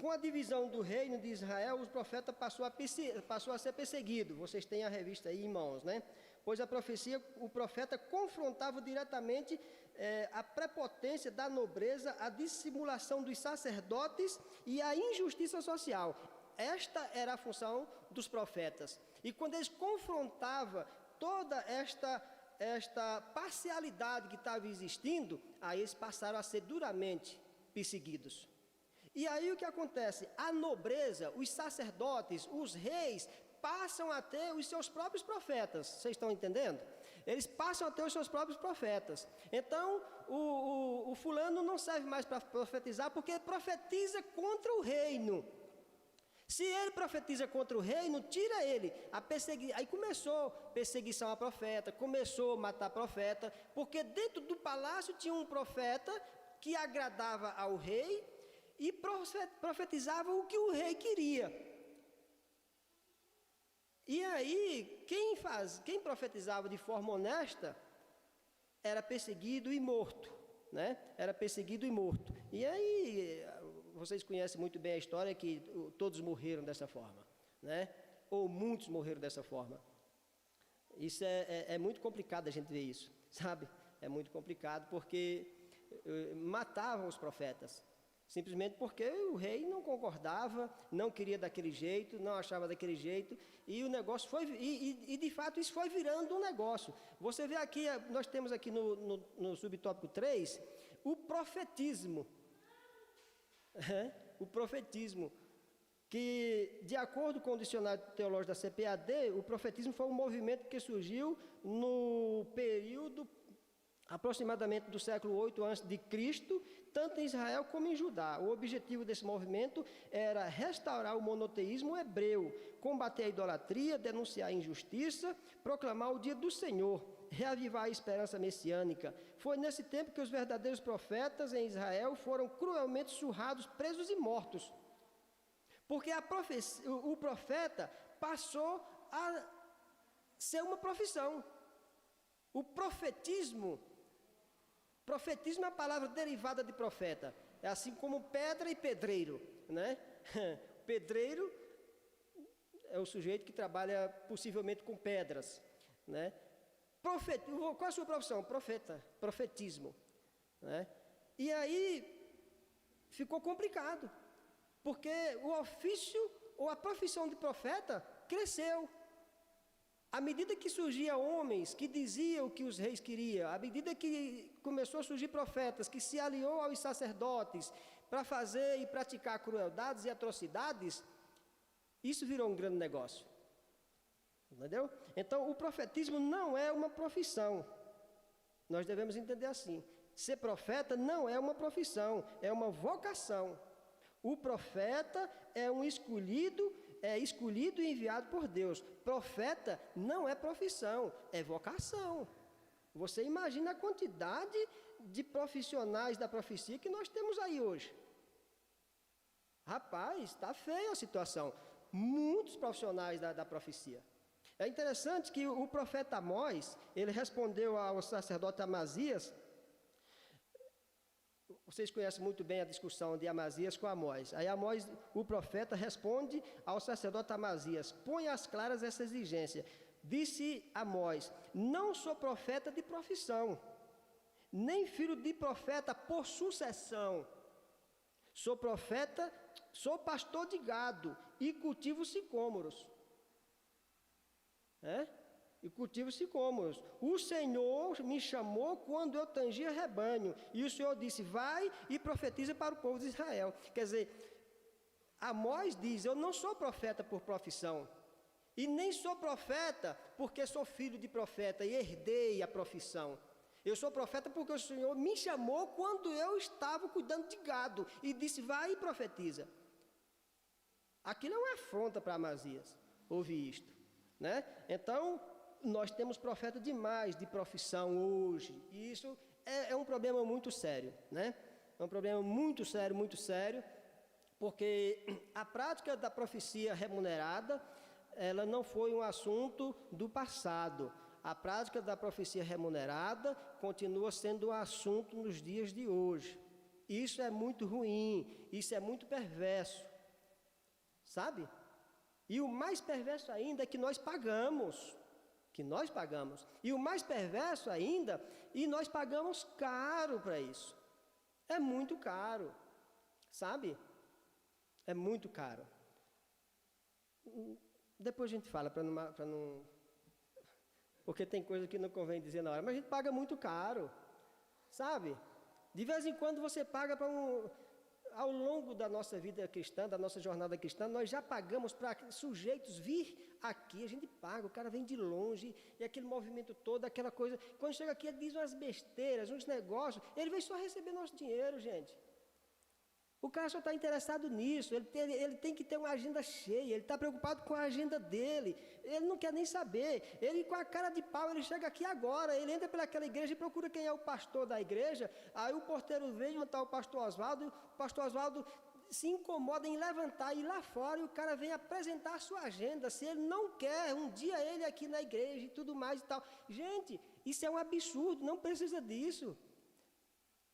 com a divisão do reino de Israel, o profeta passou a ser perseguido. Vocês têm a revista aí em mãos, né? Pois o profeta confrontava diretamente a prepotência da nobreza, a dissimulação dos sacerdotes e a injustiça social. Esta era a função dos profetas. E quando eles confrontavam toda esta parcialidade que estava existindo, aí eles passaram a ser duramente perseguidos. E aí o que acontece? A nobreza, os sacerdotes, os reis, passam a ter os seus próprios profetas. Vocês estão entendendo? Eles passam a ter os seus próprios profetas. Então, o fulano não serve mais para profetizar, porque profetiza contra o reino. Se ele profetiza contra o reino, tira ele. Aí começou perseguição a profeta, começou a matar profeta, porque dentro do palácio tinha um profeta que agradava ao rei e profetizava o que o rei queria. E aí, quem profetizava de forma honesta era perseguido e morto, né? Era perseguido e morto. E aí, vocês conhecem muito bem a história que todos morreram dessa forma, né? Ou muitos morreram dessa forma. Isso é muito complicado a gente ver isso, sabe? É muito complicado porque matavam os profetas. Simplesmente porque o rei não concordava, não queria daquele jeito, não achava daquele jeito, e o negócio foi, e de fato isso foi virando um negócio. Você vê aqui, nós temos aqui no subtópico 3, o profetismo. O profetismo, que de acordo com o dicionário teológico da CPAD, o profetismo foi um movimento que surgiu no período aproximadamente do século 8 a.C., tanto em Israel como em Judá. O objetivo desse movimento era restaurar o monoteísmo hebreu, combater a idolatria, denunciar a injustiça, proclamar o dia do Senhor, reavivar a esperança messiânica. Foi nesse tempo que os verdadeiros profetas em Israel foram cruelmente surrados, presos e mortos. Porque o profeta passou a ser uma profissão. O profetismo é a palavra derivada de profeta. É assim como pedra e pedreiro, né? Pedreiro é o sujeito que trabalha possivelmente com pedras, né? Qual é a sua profissão? Profeta, profetismo, né? E aí ficou complicado, porque o ofício ou a profissão de profeta cresceu. À medida que surgiam homens que diziam o que os reis queriam, à medida que começou a surgir profetas que se aliou aos sacerdotes para fazer e praticar crueldades e atrocidades, isso virou um grande negócio. Entendeu? Então, o profetismo não é uma profissão. Nós devemos entender assim. Ser profeta não é uma profissão, é uma vocação. O profeta é um escolhido e enviado por Deus. Profeta não é profissão, é vocação. Você imagina a quantidade de profissionais da profecia que nós temos aí hoje. Rapaz, está feia a situação. Muitos profissionais da profecia. É interessante que o profeta Amós, ele respondeu ao sacerdote Amazias, Vocês conhecem muito bem a discussão de Amazias com Amós. Aí Amós, o profeta, responde ao sacerdote Amazias: põe às claras essa exigência. Disse Amós: não sou profeta de profissão, nem filho de profeta por sucessão. Sou profeta, sou pastor de gado e cultivo sicômoros. E cultivo sicômoros. O Senhor me chamou quando eu tangia rebanho, e o Senhor disse: vai e profetiza para o povo de Israel. Quer dizer, Amós diz: eu não sou profeta por profissão, e nem sou profeta porque sou filho de profeta e herdei a profissão. Eu sou profeta porque o Senhor me chamou quando eu estava cuidando de gado, e disse: vai e profetiza. Aquilo é uma afronta para Amazias, ouvir isto, né? Então, nós temos profeta demais de profissão hoje, e isso é um problema muito sério, né? É um problema muito sério, porque a prática da profecia remunerada, ela não foi um assunto do passado. A prática da profecia remunerada continua sendo um assunto nos dias de hoje. Isso é muito ruim, isso é muito perverso, sabe? E o mais perverso ainda é que nós pagamos. E o mais perverso ainda, e nós pagamos caro para isso. É muito caro, sabe? É muito caro. Depois a gente fala para não... Porque tem coisa que não convém dizer na hora, mas a gente paga muito caro, sabe? De vez em quando você paga para ao longo da nossa vida cristã, da nossa jornada cristã, nós já pagamos para sujeitos vir aqui, a gente paga, o cara vem de longe, e aquele movimento todo, aquela coisa, quando chega aqui ele diz umas besteiras, uns negócios, ele vem só receber nosso dinheiro, gente. O cara só está interessado nisso, ele tem que ter uma agenda cheia, ele está preocupado com a agenda dele, ele não quer nem saber, ele com a cara de pau, ele chega aqui agora, ele entra pelaquela igreja e procura quem é o pastor da igreja, aí o porteiro vem onde está o pastor Oswaldo se incomoda em levantar e ir lá fora, e o cara vem apresentar a sua agenda, se ele não quer, um dia ele aqui na igreja e tudo mais e tal. Gente, isso é um absurdo, não precisa disso.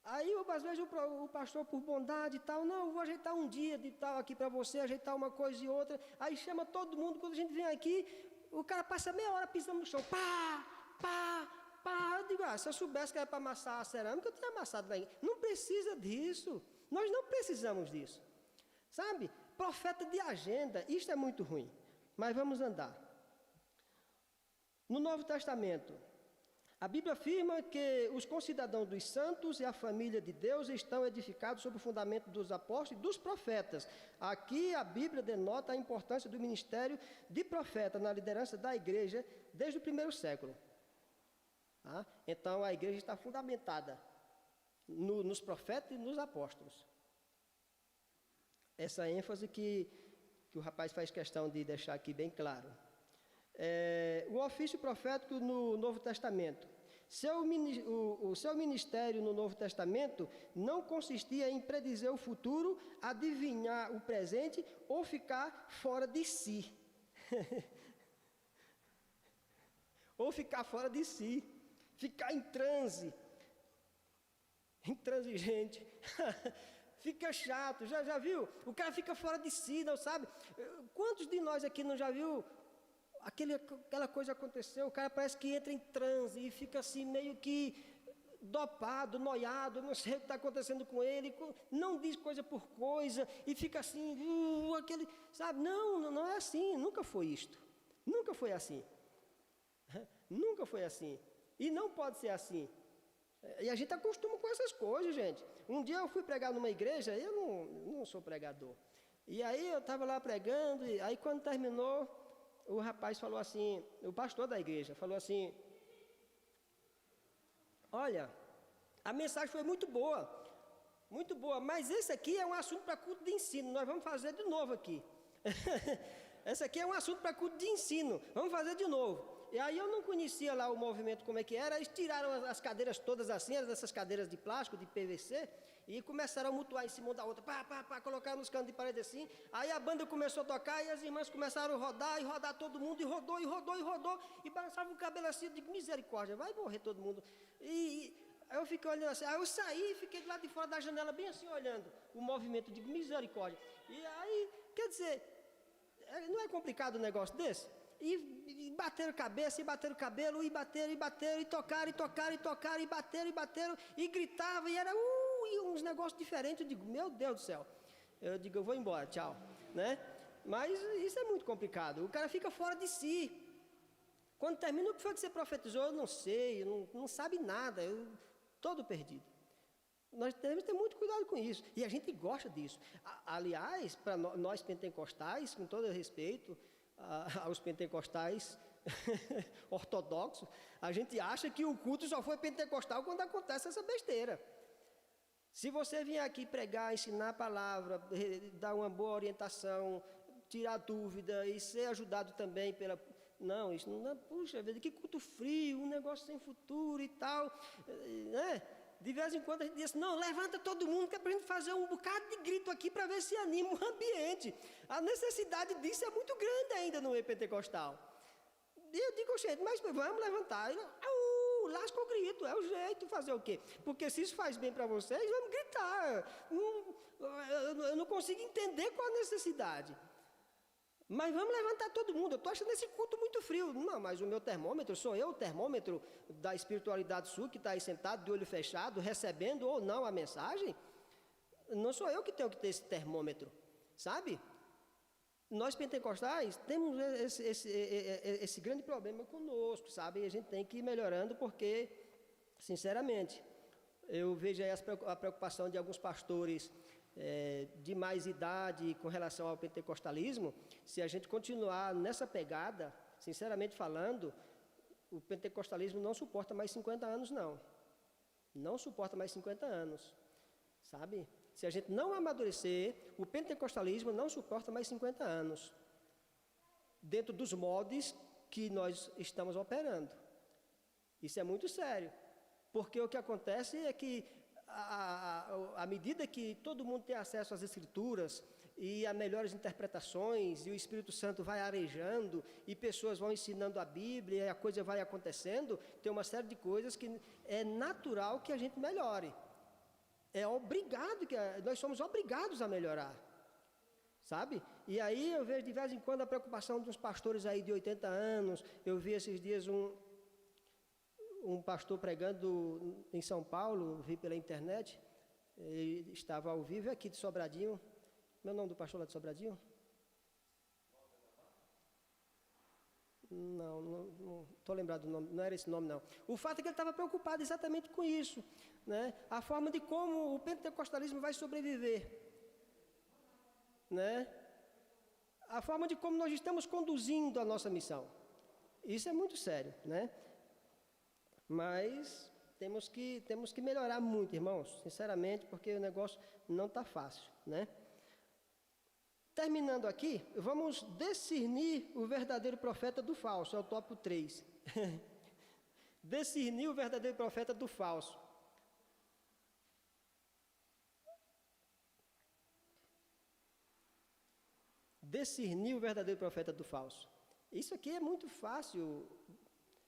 Aí, às vezes, o pastor, por bondade e tal, não, vou ajeitar um dia de tal aqui para você, ajeitar uma coisa e outra. Aí chama todo mundo, quando a gente vem aqui, o cara passa meia hora pisando no chão, pá. Eu digo: se eu soubesse que era para amassar a cerâmica, eu tinha amassado lá. Não precisa disso, nós não precisamos disso, sabe? Profeta de agenda, isto é muito ruim, mas vamos andar. No Novo Testamento, a Bíblia afirma que os concidadãos dos santos e a família de Deus estão edificados sobre o fundamento dos apóstolos e dos profetas. Aqui a Bíblia denota a importância do ministério de profeta na liderança da igreja desde o primeiro século. Tá? Então a igreja está fundamentada nos profetas e nos apóstolos. Essa ênfase que o rapaz faz questão de deixar aqui bem claro. O ofício profético no Novo Testamento. O seu ministério no Novo Testamento não consistia em predizer o futuro, adivinhar o presente ou ficar fora de si. Ou ficar fora de si. Ficar em transe. Intransigente. Fica chato. Já viu? O cara fica fora de si, não sabe? Quantos de nós aqui não já viu? Aquela coisa aconteceu, o cara parece que entra em transe e fica assim meio que dopado, noiado, não sei o que está acontecendo com ele, não diz coisa por coisa e fica assim, sabe? Não é assim, nunca foi isto, nunca foi assim, nunca foi assim e não pode ser assim. E a gente acostuma com essas coisas, gente. Um dia eu fui pregar numa igreja, eu não sou pregador, e aí eu estava lá pregando, e aí quando terminou, o rapaz falou assim, o pastor da igreja falou assim: olha, a mensagem foi muito boa, mas esse aqui é um assunto para culto de ensino, nós vamos fazer de novo aqui. Esse aqui é um assunto para culto de ensino, vamos fazer de novo. E aí eu não conhecia lá o movimento como é que era, eles tiraram as cadeiras todas assim, essas cadeiras de plástico, de PVC, e começaram a mutuar em cima da outra, colocar nos cantos de parede assim. Aí a banda começou a tocar e as irmãs começaram a rodar todo mundo, e rodou, e balançava o cabelo assim, eu digo: misericórdia, vai morrer todo mundo. E Aí eu fiquei olhando assim, aí eu saí e fiquei do lado de fora da janela, bem assim, olhando o movimento, de misericórdia. E aí, quer dizer, não é complicado um negócio desse? E bateram cabeça, e bateram cabelo, e bateram, e tocaram, e bateram, e gritavam, e era e uns negócios diferentes. Eu digo, meu Deus do céu. Eu digo, eu vou embora, tchau, né? Mas isso é muito complicado, o cara fica fora de si. Quando termina, o que foi que você profetizou? Eu não sei, não sabe nada, eu todo perdido. Nós temos que ter muito cuidado com isso, e a gente gosta disso. Aliás, para nós pentecostais, com todo respeito aos pentecostais ortodoxos, a gente acha que o culto só foi pentecostal quando acontece essa besteira. Se você vier aqui pregar, ensinar a palavra, dar uma boa orientação, tirar dúvida e ser ajudado também pela... Não, isso não... Puxa vida, que culto frio, um negócio sem futuro e tal, né? De vez em quando a gente diz, não, levanta todo mundo que é para a gente fazer um bocado de grito aqui para ver se anima o ambiente. A necessidade disso é muito grande ainda no meio pentecostal. E eu digo, gente, mas vamos levantar. Lasca o grito, é o jeito de fazer o quê? Porque se isso faz bem para vocês, vamos gritar. Eu não consigo entender qual a necessidade. Mas vamos levantar todo mundo. Eu estou achando esse culto muito frio. Não, mas o meu termômetro, sou eu o termômetro da espiritualidade sua, que está aí sentado de olho fechado, recebendo ou não a mensagem. Não sou eu que tenho que ter esse termômetro, sabe? Nós pentecostais temos esse grande problema conosco, sabe? E a gente tem que ir melhorando porque, sinceramente, eu vejo aí a preocupação de alguns pastores de mais idade com relação ao pentecostalismo. Se a gente continuar nessa pegada, sinceramente falando, o pentecostalismo não suporta mais 50 anos, não. Não suporta mais 50 anos, sabe? Se a gente não amadurecer, o pentecostalismo não suporta mais 50 anos, dentro dos moldes que nós estamos operando. Isso é muito sério, porque o que acontece é que, à medida que todo mundo tem acesso às Escrituras e a melhores interpretações, e o Espírito Santo vai arejando, e pessoas vão ensinando a Bíblia, e a coisa vai acontecendo, tem uma série de coisas que é natural que a gente melhore. É obrigado, nós somos obrigados a melhorar, sabe? E aí eu vejo de vez em quando a preocupação dos pastores aí de 80 anos. Eu vi esses dias um pastor pregando em São Paulo, vi pela internet, ele estava ao vivo aqui de Sobradinho. Meu nome do pastor lá de Sobradinho? Não estou lembrado do nome, não era esse nome não. O fato é que ele estava preocupado exatamente com isso, né? A forma de como o pentecostalismo vai sobreviver, né? A forma de como nós estamos conduzindo a nossa missão. Isso é muito sério, né? Mas temos que melhorar muito, irmãos, sinceramente, porque o negócio não está fácil, né? Terminando aqui, vamos discernir o verdadeiro profeta do falso, é o tópico 3. Discernir o verdadeiro profeta do falso. Discernir o verdadeiro profeta do falso. Isso aqui é muito fácil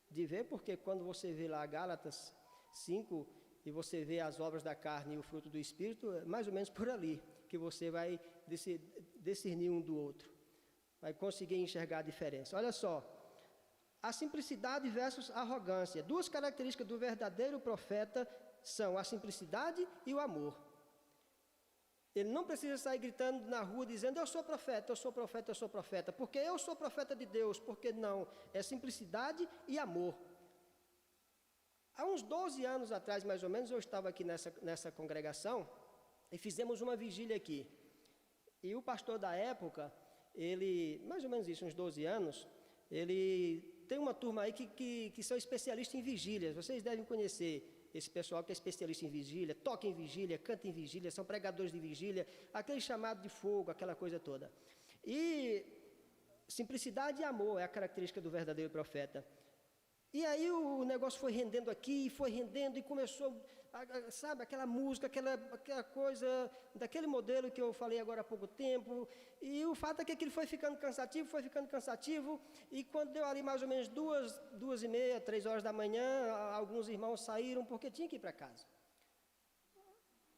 de ver, porque quando você vê lá Gálatas 5, e você vê as obras da carne e o fruto do Espírito, é mais ou menos por ali que você vai discernir um do outro, vai conseguir enxergar a diferença. Olha só, a simplicidade versus a arrogância. Duas características do verdadeiro profeta são a simplicidade e o amor. Ele não precisa sair gritando na rua dizendo, eu sou profeta, eu sou profeta, eu sou profeta, porque eu sou profeta de Deus, porque não, é simplicidade e amor. Há uns 12 anos atrás, mais ou menos, eu estava aqui nessa congregação e fizemos uma vigília aqui. E o pastor da época, ele, mais ou menos isso, uns 12 anos, ele tem uma turma aí que são especialistas em vigílias. Vocês devem conhecer esse pessoal que é especialista em vigília, toca em vigília, canta em vigília, são pregadores de vigília, aquele chamado de fogo, aquela coisa toda. E simplicidade e amor é a característica do verdadeiro profeta. E aí o negócio foi rendendo aqui, foi rendendo e começou, sabe, aquela música, aquela coisa, daquele modelo que eu falei agora há pouco tempo. E o fato é que aquilo foi ficando cansativo, e quando deu ali mais ou menos 2h30, 3 horas da manhã, alguns irmãos saíram porque tinham que ir para casa.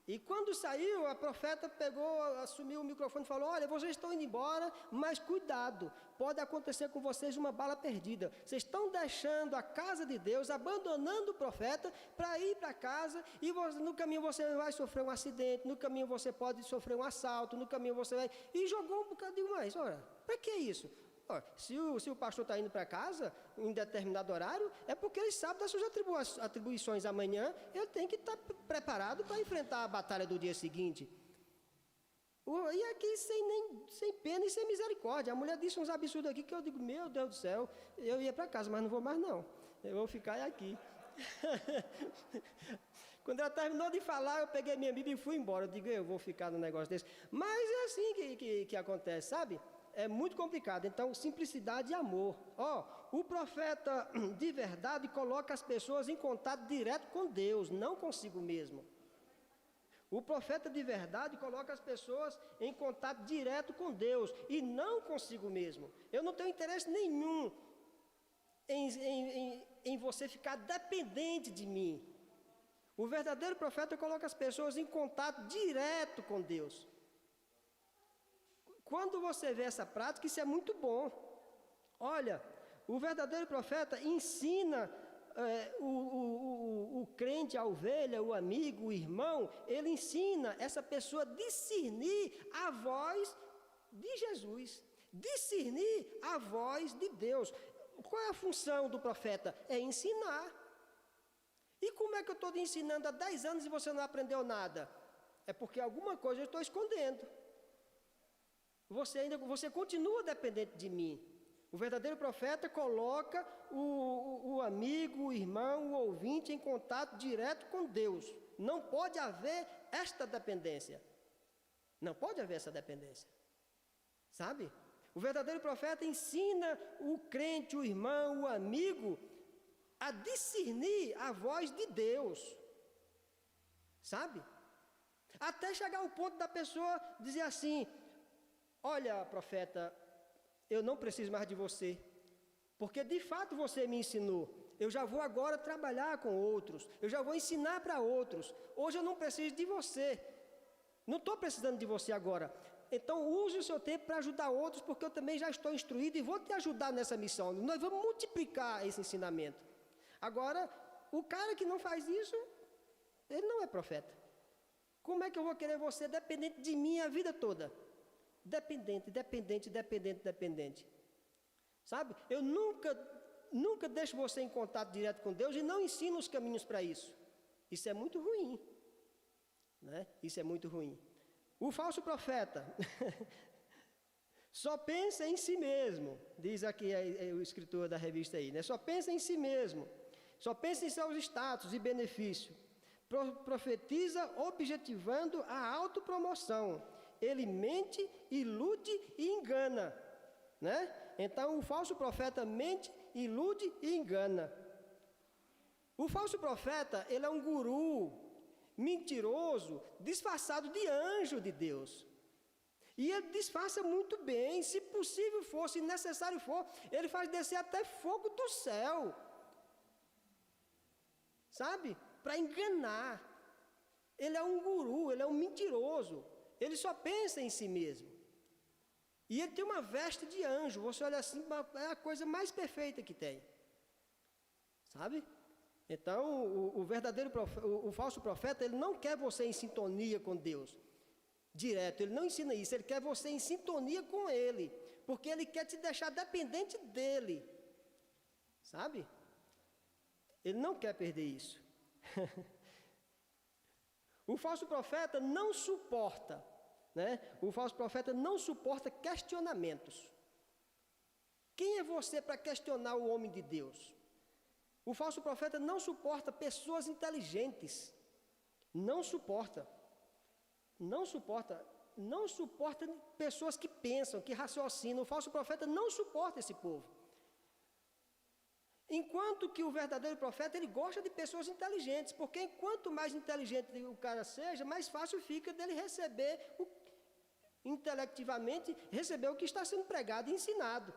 E quando saiu, a profeta pegou, assumiu o microfone e falou: olha, vocês estão indo embora, mas cuidado, pode acontecer com vocês uma bala perdida. Vocês estão deixando a casa de Deus, abandonando o profeta para ir para casa, e no caminho você vai sofrer um acidente, no caminho você pode sofrer um assalto, no caminho você vai... E jogou um bocadinho mais. Ora, para que isso? Ora, se o pastor está indo para casa em determinado horário, é porque ele sabe das suas atribuições amanhã, ele tem que estar preparado para enfrentar a batalha do dia seguinte. E aqui sem pena e sem misericórdia. A mulher disse uns absurdos aqui que eu digo: meu Deus do céu, eu ia para casa, mas não vou mais não, eu vou ficar aqui. Quando ela terminou de falar, eu peguei minha Bíblia e fui embora. Eu digo: eu vou ficar num negócio desse. Mas é assim que acontece, sabe? É muito complicado. Então, simplicidade e amor. O profeta de verdade coloca as pessoas em contato direto com Deus, não consigo mesmo. O profeta de verdade coloca as pessoas em contato direto com Deus e não consigo mesmo. Eu não tenho interesse nenhum em você ficar dependente de mim. O verdadeiro profeta coloca as pessoas em contato direto com Deus. Quando você vê essa prática, isso é muito bom. Olha, o verdadeiro profeta ensina o crente, a ovelha, o amigo, o irmão, ele ensina essa pessoa a discernir a voz de Jesus, discernir a voz de Deus. Qual é a função do profeta? É ensinar. E como é que eu estou ensinando há 10 anos e você não aprendeu nada? É porque alguma coisa eu estou escondendo. Você continua dependente de mim. O verdadeiro profeta coloca o amigo, o irmão, o ouvinte em contato direto com Deus. Não pode haver esta dependência. Não pode haver essa dependência. Sabe? O verdadeiro profeta ensina o crente, o irmão, o amigo a discernir a voz de Deus. Sabe? Até chegar ao ponto da pessoa dizer assim: olha, profeta, eu não preciso mais de você, porque de fato você me ensinou. Eu já vou agora trabalhar com outros, eu já vou ensinar para outros. Hoje eu não preciso de você, não estou precisando de você agora. Então use o seu tempo para ajudar outros, porque eu também já estou instruído e vou te ajudar nessa missão. Nós vamos multiplicar esse ensinamento. Agora, o cara que não faz isso, ele não é profeta. Como é que eu vou querer você dependente de mim a vida toda? Dependente. Sabe? Eu nunca deixo você em contato direto com Deus e não ensino os caminhos para isso. Isso é muito ruim. Né? Isso é muito ruim. O falso profeta só pensa em si mesmo, diz aqui o escritor da revista aí, né? Só pensa em si mesmo, só pensa em seus status e benefício. Profetiza objetivando a autopromoção. Ele mente, ilude e engana, né? Então o falso profeta mente, ilude e engana. O falso profeta, ele é um guru mentiroso, disfarçado de anjo de Deus. E ele disfarça muito bem. Se possível for, se necessário for, ele faz descer até fogo do céu, sabe? Para enganar. Ele é um guru, ele é um mentiroso. Ele só pensa em si mesmo. E ele tem uma veste de anjo. Você olha assim, é a coisa mais perfeita que tem. Sabe? Então, o falso profeta, ele não quer você em sintonia com Deus. Direto, ele não ensina isso. Ele quer você em sintonia com Ele. Porque Ele quer te deixar dependente dEle. Sabe? Ele não quer perder isso. O falso profeta não suporta, né? O falso profeta não suporta questionamentos. Quem é você para questionar o homem de Deus? O falso profeta não suporta pessoas inteligentes. Não suporta pessoas que pensam, que raciocinam. O falso profeta não suporta esse povo. Enquanto que o verdadeiro profeta, ele gosta de pessoas inteligentes, porque quanto mais inteligente o cara seja, mais fácil fica dele receber, intelectivamente, receber o que está sendo pregado e ensinado.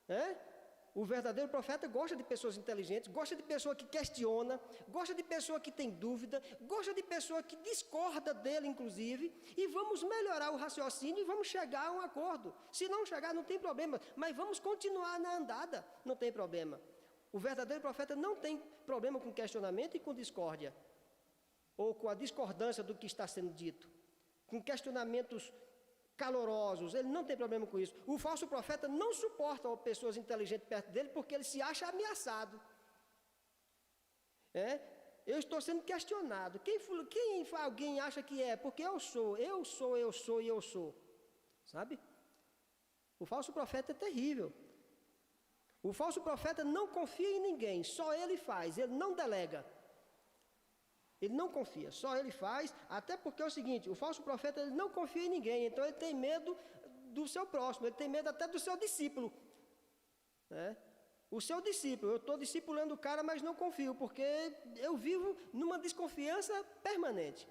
Né? O verdadeiro profeta gosta de pessoas inteligentes, gosta de pessoa que questiona, gosta de pessoa que tem dúvida, gosta de pessoa que discorda dele, inclusive, e vamos melhorar o raciocínio e vamos chegar a um acordo. Se não chegar, não tem problema, mas vamos continuar na andada, não tem problema. O verdadeiro profeta não tem problema com questionamento e com discórdia, ou com a discordância do que está sendo dito, com questionamentos calorosos, ele não tem problema com isso. O falso profeta não suporta pessoas inteligentes perto dele porque ele se acha ameaçado. Eu estou sendo questionado. Quem alguém acha que é? Porque eu sou e eu sou. Sabe? O falso profeta é terrível. O falso profeta não confia em ninguém, só ele faz, ele não delega. Ele não confia, só ele faz, até porque é o seguinte, o falso profeta ele não confia em ninguém, então ele tem medo do seu próximo, ele tem medo até do seu discípulo. Né? O seu discípulo, eu estou discipulando o cara, mas não confio, porque eu vivo numa desconfiança permanente.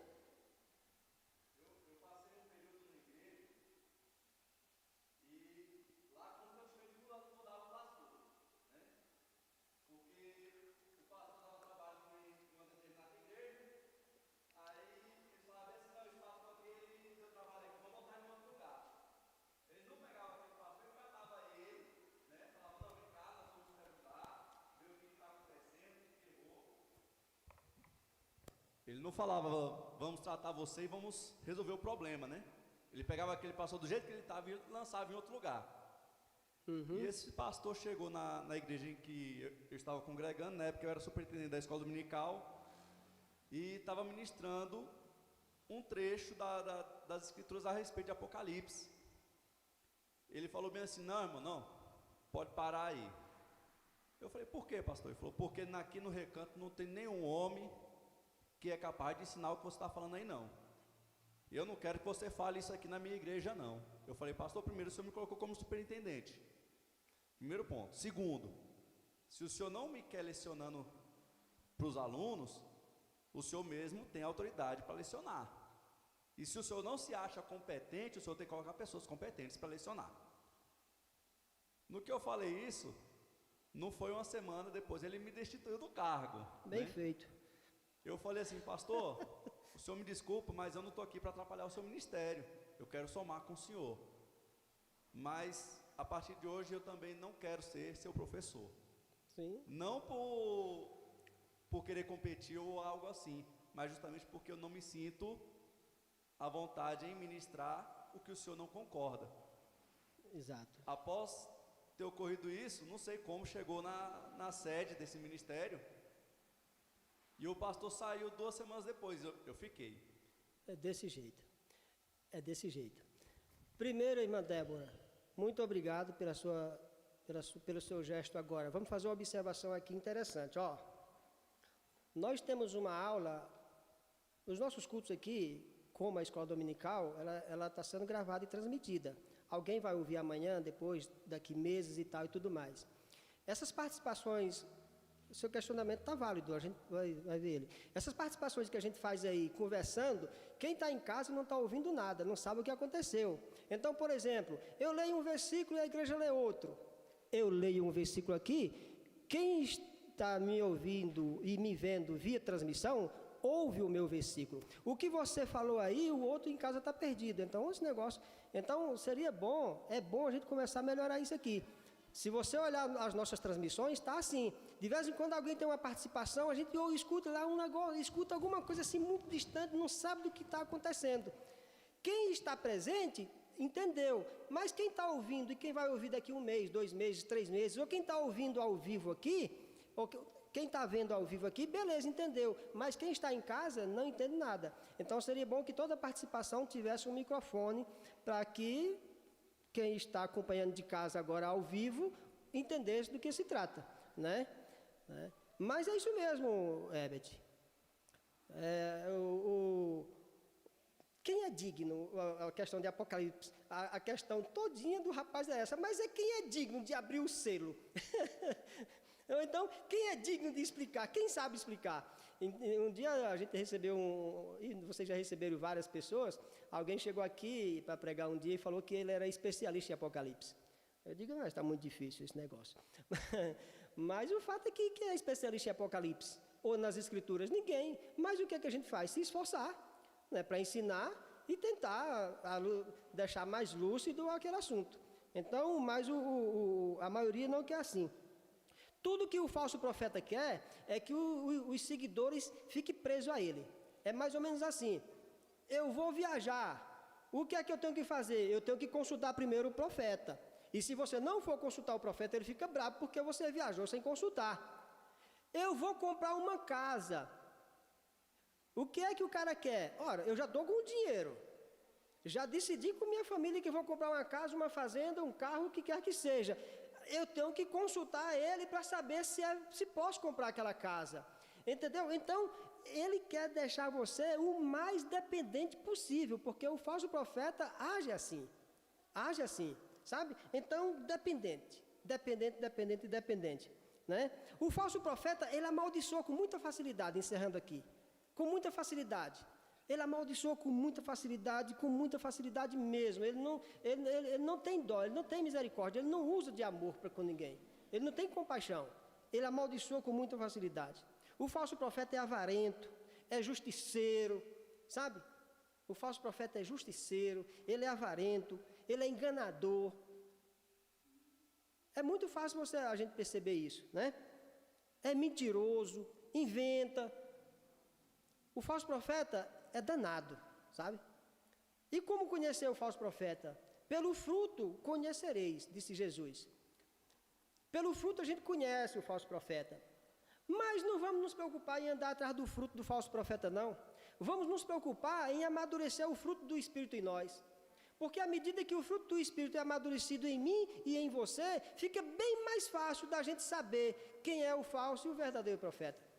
Ele não falava, vamos tratar você e vamos resolver o problema, né? Ele pegava aquele pastor do jeito que ele estava e lançava em outro lugar. E esse pastor chegou na igreja em que eu estava congregando, na época eu era superintendente da escola dominical, e estava ministrando um trecho das escrituras a respeito de Apocalipse. Ele falou bem assim, não, irmão, não, pode parar aí. Eu falei, por quê, pastor? Ele falou, porque aqui no recanto não tem nenhum homem que é capaz de ensinar o que você está falando aí, não. Eu não quero que você fale isso aqui na minha igreja, não. Eu falei, pastor, primeiro o senhor me colocou como superintendente. Primeiro ponto. Segundo, se o senhor não me quer lecionando para os alunos, o senhor mesmo tem autoridade para lecionar. E se o senhor não se acha competente, o senhor tem que colocar pessoas competentes para lecionar. No que eu falei isso, não foi uma semana depois, ele me destituiu do cargo. Bem feito. Eu falei assim, pastor, o senhor me desculpa, mas eu não estou aqui para atrapalhar o seu ministério. Eu quero somar com o senhor. Mas, a partir de hoje, eu também não quero ser seu professor. Sim. Não por querer competir ou algo assim, mas justamente porque eu não me sinto à vontade em ministrar o que o senhor não concorda. Exato. Após ter ocorrido isso, não sei como chegou na sede desse ministério, e o pastor saiu 2 semanas depois, eu fiquei. É desse jeito. É desse jeito. Primeiro, irmã Débora, muito obrigado pelo seu gesto agora. Vamos fazer uma observação aqui interessante. Nós temos uma aula, os nossos cultos aqui, como a escola dominical, ela está sendo gravada e transmitida. Alguém vai ouvir amanhã, depois, daqui meses e tal e tudo mais. Essas participações, o seu questionamento está válido, a gente vai ver ele. Essas participações que a gente faz aí, conversando, quem está em casa não está ouvindo nada, não sabe o que aconteceu. Então, por exemplo, eu leio um versículo e a igreja lê outro. Eu leio um versículo aqui, quem está me ouvindo e me vendo via transmissão, ouve o meu versículo. O que você falou aí, o outro em casa está perdido. Então, esse negócio... Então, seria bom, é bom a gente começar a melhorar isso aqui. Se você olhar as nossas transmissões, está assim. De vez em quando alguém tem uma participação, a gente escuta lá um negócio, escuta alguma coisa assim muito distante, não sabe do que está acontecendo. Quem está presente, entendeu. Mas quem está ouvindo, e quem vai ouvir daqui 1 mês, 2 meses, 3 meses, ou quem está ouvindo ao vivo aqui, ou quem está vendo ao vivo aqui, beleza, entendeu. Mas quem está em casa não entende nada. Então seria bom que toda participação tivesse um microfone, para que quem está acompanhando de casa agora ao vivo entendesse do que se trata, né? Mas é isso mesmo, Herbert. Quem é digno, a questão de Apocalipse, a questão todinha do rapaz é essa, mas é quem é digno de abrir o selo. Então, é digno de explicar? Quem sabe explicar? Um dia a gente recebeu e vocês já receberam várias pessoas, alguém chegou aqui para pregar um dia e falou que ele era especialista em Apocalipse. Eu digo, mas está muito difícil esse negócio. Mas o fato é que quem é especialista em Apocalipse ou nas Escrituras? Ninguém. Mas o que é que a gente faz? Se esforçar, né, para ensinar e tentar deixar mais lúcido aquele assunto. Então, mas a maioria não quer assim. Tudo que o falso profeta quer é que os seguidores fiquem presos a ele. É mais ou menos assim. Eu vou viajar. O que é que eu tenho que fazer? Eu tenho que consultar primeiro o profeta. E se você não for consultar o profeta, ele fica bravo porque você viajou sem consultar. Eu vou comprar uma casa. O que é que o cara quer? Ora, eu já estou com o dinheiro. Já decidi com minha família que vou comprar uma casa, uma fazenda, um carro, o que quer que seja. Eu tenho que consultar ele para saber se posso comprar aquela casa. Entendeu? Então, ele quer deixar você o mais dependente possível, porque o falso profeta age assim. Age assim, sabe? Então, dependente, né? O falso profeta, ele amaldiçoa com muita facilidade, encerrando aqui. Com muita facilidade. Ele amaldiçoa com muita facilidade mesmo. Ele não tem dó, ele não tem misericórdia, ele não usa de amor para com ninguém. Ele não tem compaixão. Ele amaldiçoa com muita facilidade. O falso profeta é avarento, é justiceiro, sabe? O falso profeta é justiceiro, ele é avarento, ele é enganador. É muito fácil a gente perceber isso, né? É mentiroso, inventa. O falso profeta é danado, sabe? E como conhecer o falso profeta? Pelo fruto conhecereis, disse Jesus. Pelo fruto a gente conhece o falso profeta. Mas não vamos nos preocupar em andar atrás do fruto do falso profeta, não. Vamos nos preocupar em amadurecer o fruto do Espírito em nós. Porque à medida que o fruto do Espírito é amadurecido em mim e em você, fica bem mais fácil da gente saber quem é o falso e o verdadeiro profeta.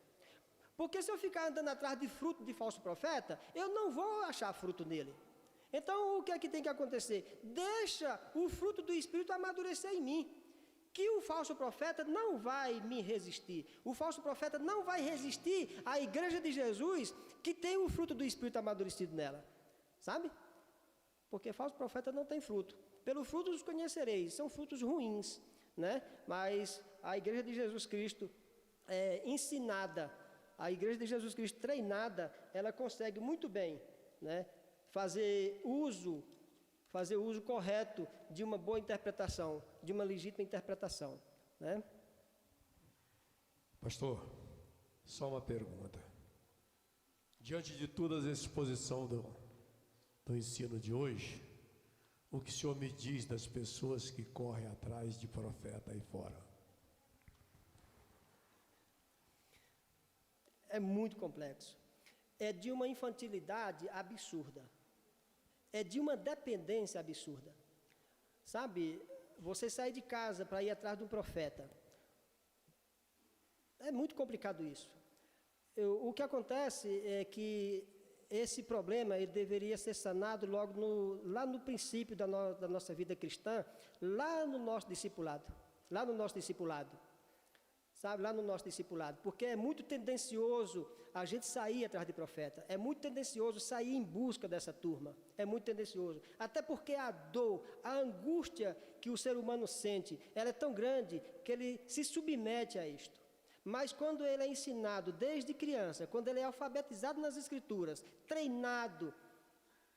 Porque se eu ficar andando atrás de fruto de falso profeta, eu não vou achar fruto nele. Então, o que é que tem que acontecer? Deixa o fruto do Espírito amadurecer em mim. Que o falso profeta não vai me resistir. O falso profeta não vai resistir à igreja de Jesus que tem o fruto do Espírito amadurecido nela. Sabe? Porque falso profeta não tem fruto. Pelo fruto os conhecereis. São frutos ruins, né? Mas a igreja de Jesus Cristo é ensinada, a igreja de Jesus Cristo treinada, ela consegue muito bem, né, fazer uso correto de uma boa interpretação, de uma legítima interpretação, né? Pastor, só uma pergunta. Diante de toda a exposição do ensino de hoje, o que o senhor me diz das pessoas que correm atrás de profeta aí fora? É muito complexo. É de uma infantilidade absurda. É de uma dependência absurda. Sabe, você sair de casa para ir atrás de um profeta. É muito complicado isso. O que acontece é que esse problema ele deveria ser sanado logo lá no princípio da nossa vida cristã, lá no nosso discipulado. Sabe, lá no nosso discipulado, porque é muito tendencioso a gente sair atrás de profeta, é muito tendencioso sair em busca dessa turma, é muito tendencioso, até porque a dor, a angústia que o ser humano sente, ela é tão grande que ele se submete a isto. Mas quando ele é ensinado desde criança, quando ele é alfabetizado nas Escrituras, treinado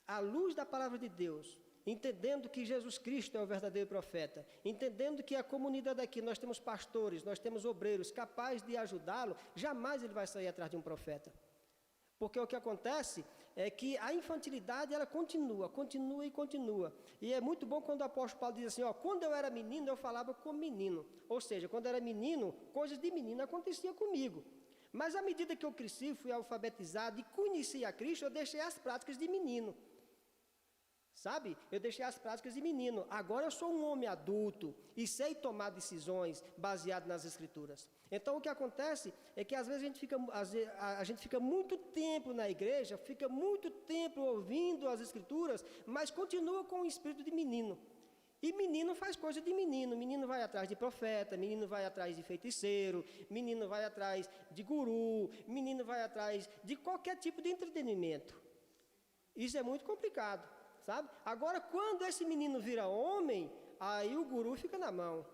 à luz da palavra de Deus, entendendo que Jesus Cristo é o verdadeiro profeta, entendendo que a comunidade aqui, nós temos pastores, nós temos obreiros capazes de ajudá-lo, jamais ele vai sair atrás de um profeta. Porque o que acontece é que a infantilidade, ela continua. E é muito bom quando o apóstolo Paulo diz assim, quando eu era menino, eu falava como menino. Ou seja, quando eu era menino, coisas de menino aconteciam comigo. Mas à medida que eu cresci, fui alfabetizado e conheci a Cristo, eu deixei as práticas de menino. Sabe? Eu deixei as práticas de menino. Agora eu sou um homem adulto e sei tomar decisões baseadas nas Escrituras. Então o que acontece é que às vezes a gente fica muito tempo na igreja, fica muito tempo ouvindo as Escrituras, mas continua com o espírito de menino. E menino faz coisa de menino. Menino vai atrás de profeta, menino vai atrás de feiticeiro, menino vai atrás de guru, menino vai atrás de qualquer tipo de entretenimento. Isso é muito complicado, sabe? Agora, quando esse menino vira homem, aí o guru fica na mão,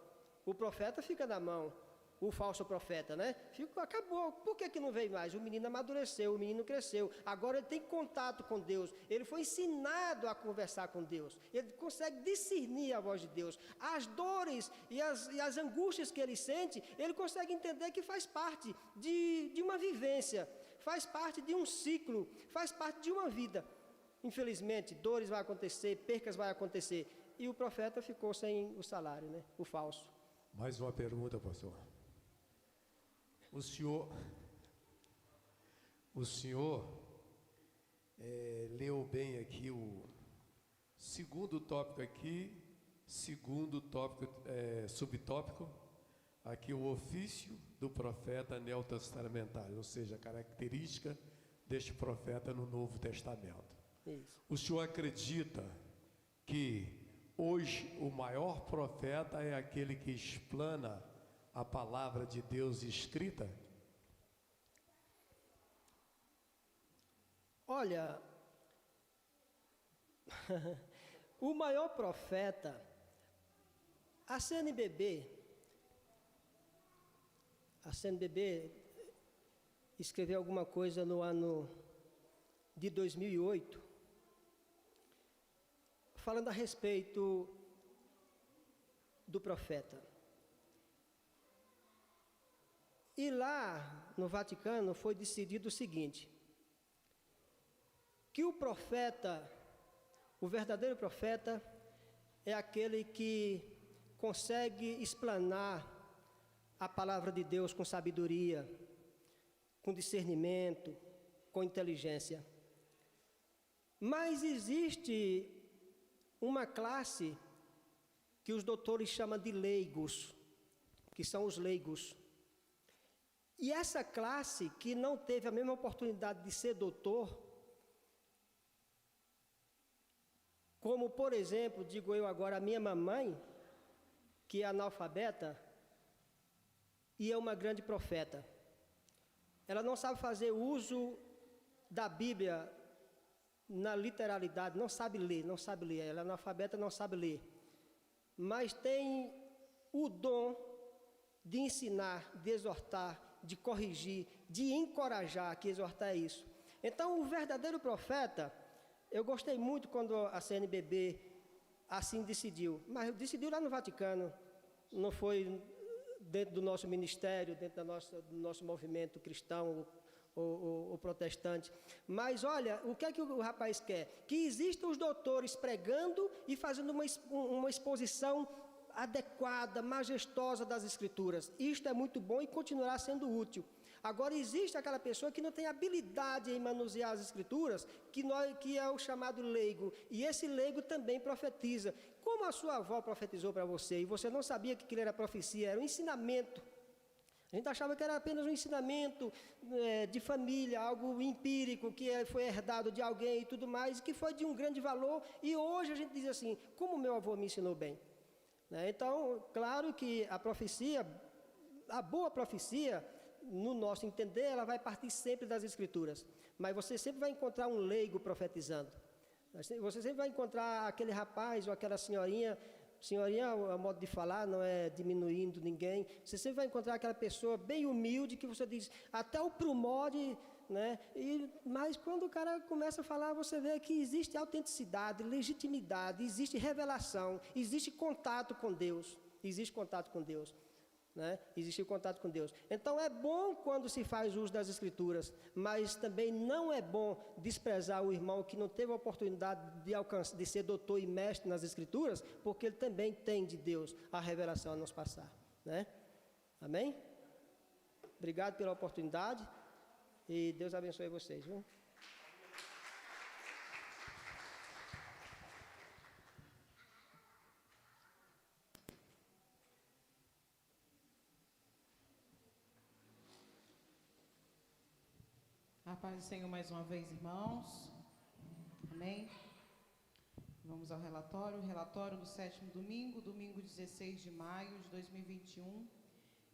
o profeta fica na mão, o falso profeta, né? Acabou. Por que não veio mais? O menino amadureceu, o menino cresceu. Agora ele tem contato com Deus. Ele foi ensinado a conversar com Deus. Ele consegue discernir a voz de Deus. As dores e as angústias que ele sente, ele consegue entender que faz parte de uma vivência, faz parte de um ciclo, faz parte de uma vida. Infelizmente, dores vão acontecer, percas vão acontecer. E o profeta ficou sem o salário, né? O falso. Mais uma pergunta, pastor. O senhor leu bem aqui o segundo tópico aqui, segundo tópico, subtópico, aqui o ofício do profeta neotestamentário, ou seja, a característica deste profeta no Novo Testamento. Isso. O senhor acredita que hoje o maior profeta é aquele que explana a palavra de Deus escrita? Olha, o maior profeta, a CNBB escreveu alguma coisa no ano de 2008, falando a respeito do profeta. E lá no Vaticano foi decidido o seguinte, que o profeta, o verdadeiro profeta, é aquele que consegue explanar a palavra de Deus com sabedoria, com discernimento, com inteligência. Mas existe uma classe que os doutores chamam de leigos, que são os leigos. E essa classe que não teve a mesma oportunidade de ser doutor, como, por exemplo, digo eu agora, a minha mamãe, que é analfabeta, e é uma grande profeta. Ela não sabe fazer uso da Bíblia na literalidade, não sabe ler. Ela é analfabeta, não sabe ler. Mas tem o dom de ensinar, de exortar, de corrigir, de encorajar, que exortar é isso. Então, o verdadeiro profeta, eu gostei muito quando a CNBB assim decidiu, mas decidiu lá no Vaticano, não foi dentro do nosso ministério, dentro do nosso movimento cristão ou protestante. Mas olha, o que é que o rapaz quer? Que existam os doutores pregando e fazendo uma exposição adequada, majestosa das Escrituras. Isto é muito bom e continuará sendo útil. Agora, existe aquela pessoa que não tem habilidade em manusear as Escrituras, que é o chamado leigo, e esse leigo também profetiza. Como a sua avó profetizou para você, e você não sabia que aquilo era profecia, era um ensinamento. A gente achava que era apenas um ensinamento de família, algo empírico, que foi herdado de alguém e tudo mais, que foi de um grande valor, e hoje a gente diz assim, como meu avô me ensinou bem. Então, claro que a profecia, a boa profecia, no nosso entender, ela vai partir sempre das Escrituras. Mas você sempre vai encontrar um leigo profetizando. Você sempre vai encontrar aquele rapaz ou aquela senhorinha, a modo de falar, não é diminuindo ninguém. Você sempre vai encontrar aquela pessoa bem humilde que você diz, até o prumode, né? Mas quando o cara começa a falar, você vê que existe autenticidade, legitimidade, existe revelação, existe contato com Deus. Existe contato com Deus. Né? Existe contato com Deus. Então é bom quando se faz uso das Escrituras, mas também não é bom desprezar o irmão que não teve a oportunidade de ser doutor e mestre nas Escrituras, porque ele também tem de Deus a revelação a nos passar. Né? Amém? Obrigado pela oportunidade e Deus abençoe vocês. Viu? A paz do Senhor mais uma vez, irmãos. Amém? Vamos ao relatório. Relatório do 7º domingo, domingo 16 de maio de 2021.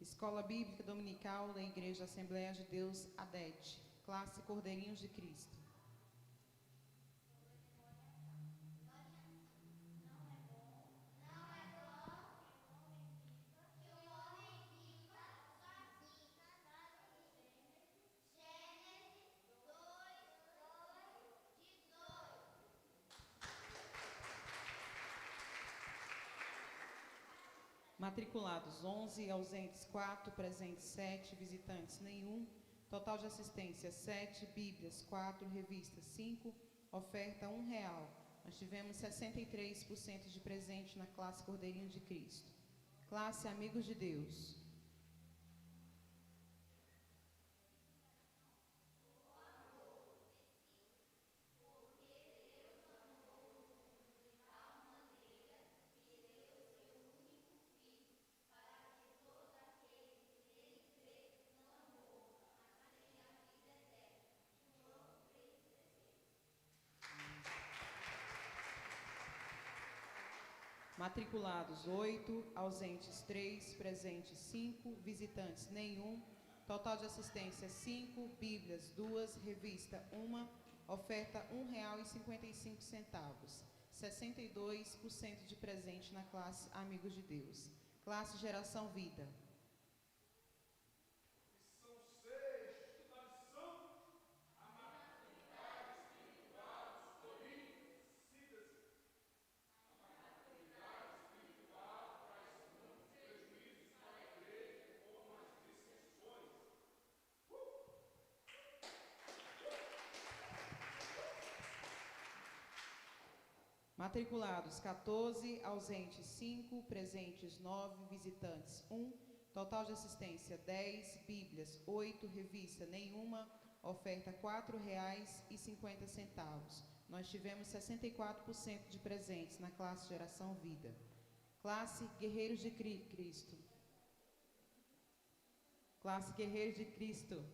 Escola Bíblica Dominical da Igreja Assembleia de Deus, ADET. Classe Cordeirinhos de Cristo. Matriculados 11, ausentes 4, presentes 7, visitantes nenhum. Total de assistência 7, Bíblias 4, revistas 5, oferta R$1. Nós tivemos 63% de presente na classe Cordeirinho de Cristo. Classe Amigos de Deus. Matriculados 8, ausentes 3, presentes 5, visitantes nenhum. Total de assistência 5, Bíblias 2, revista 1, oferta R$1,55. 62% de presente na classe Amigos de Deus. Classe Geração Vida. Matriculados 14, ausentes 5, presentes 9, visitantes 1, total de assistência 10, Bíblias 8, revista nenhuma, oferta R$4,50. Nós tivemos 64% de presentes na classe Geração Vida. Classe Guerreiros de Cristo. Classe Guerreiros de Cristo.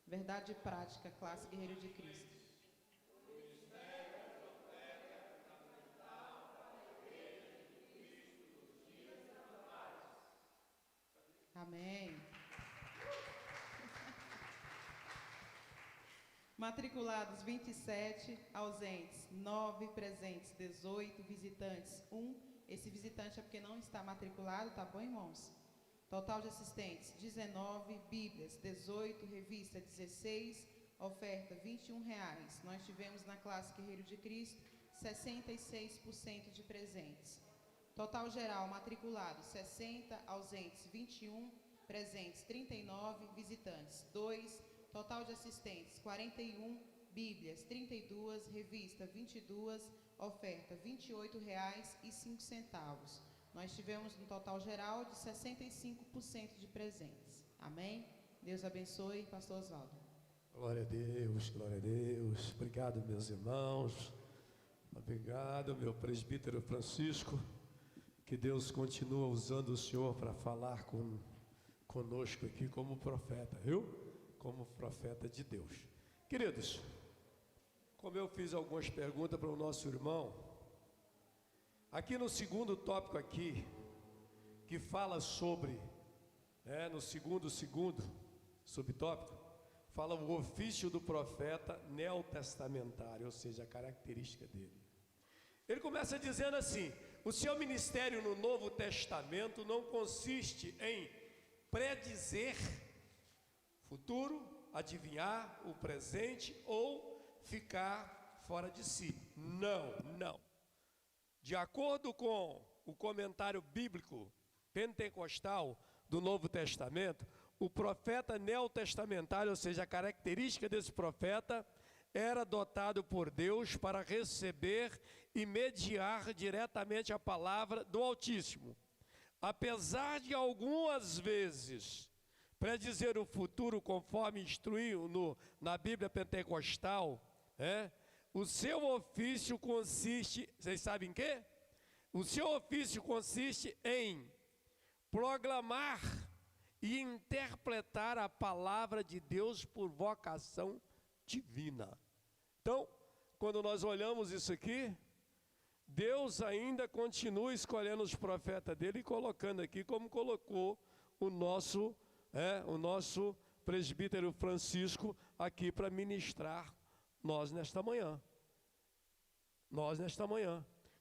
Verdade e prática, classe Guerreiro de Cristo. Amém. Matriculados 27, ausentes 9, presentes 18, visitantes 1. Esse visitante é porque não está matriculado, tá bom, irmãos? Total de assistentes 19, Bíblias 18, revista 16, oferta R$21. Nós tivemos na classe Guerreiro de Cristo 66% de presentes. Total geral matriculado 60, ausentes 21, presentes 39, visitantes 2, total de assistentes 41, Bíblias 32, revista 22, oferta R$28,05. Nós tivemos um total geral de 65% de presentes. Amém? Deus abençoe, pastor Oswaldo. Glória a Deus, glória a Deus. Obrigado, meus irmãos. Obrigado, meu presbítero Francisco. Que Deus continue usando o senhor para falar conosco aqui como profeta, viu? Como profeta de Deus. Queridos, como eu fiz algumas perguntas para o nosso irmão, aqui no segundo tópico aqui, que fala sobre, no segundo subtópico, fala o ofício do profeta neotestamentário, ou seja, a característica dele. Ele começa dizendo assim: o seu ministério no Novo Testamento não consiste em predizer futuro, adivinhar o presente ou ficar fora de si. Não. De acordo com o comentário bíblico pentecostal do Novo Testamento, o profeta neotestamentário, ou seja, a característica desse profeta, era dotado por Deus para receber e mediar diretamente a palavra do Altíssimo. Apesar de algumas vezes predizer o futuro conforme instruiu na Bíblia pentecostal, o seu ofício consiste, vocês sabem em quê? O seu ofício consiste em proclamar e interpretar a palavra de Deus por vocação divina. Então, quando nós olhamos isso aqui, Deus ainda continua escolhendo os profetas dele e colocando aqui, como colocou o nosso presbítero Francisco aqui para ministrar nós nesta manhã.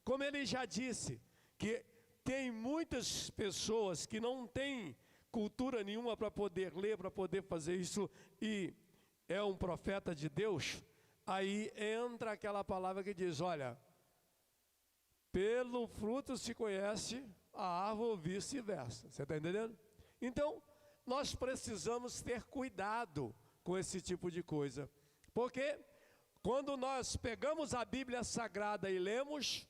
Como ele já disse, que tem muitas pessoas que não têm cultura nenhuma para poder ler, para poder fazer isso, e é um profeta de Deus, aí entra aquela palavra que diz, olha, pelo fruto se conhece a árvore ou vice-versa. Você está entendendo? Então, nós precisamos ter cuidado com esse tipo de coisa. Porque quando nós pegamos a Bíblia Sagrada e lemos,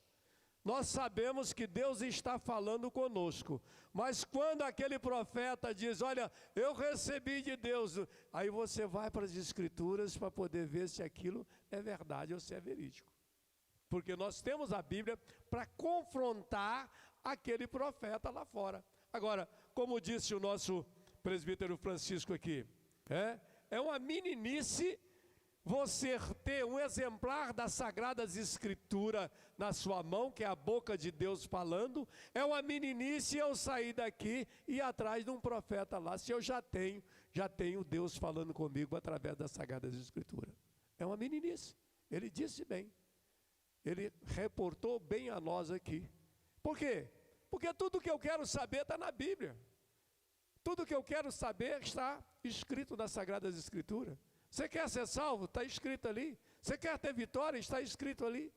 nós sabemos que Deus está falando conosco. Mas quando aquele profeta diz, olha, eu recebi de Deus, aí você vai para as Escrituras para poder ver se aquilo é verdade ou se é verídico. Porque nós temos a Bíblia para confrontar aquele profeta lá fora. Agora, como disse o nosso presbítero Francisco aqui, é uma meninice você ter um exemplar das Sagradas Escrituras na sua mão, que é a boca de Deus falando. É uma meninice eu sair daqui e ir atrás de um profeta lá, se eu já tenho Deus falando comigo através das Sagradas Escrituras. É uma meninice. Ele disse bem. Ele reportou bem a nós aqui. Por quê? Porque tudo que eu quero saber está na Bíblia. Tudo que eu quero saber está escrito nas Sagradas Escrituras. Você quer ser salvo? Está escrito ali. Você quer ter vitória? Está escrito ali.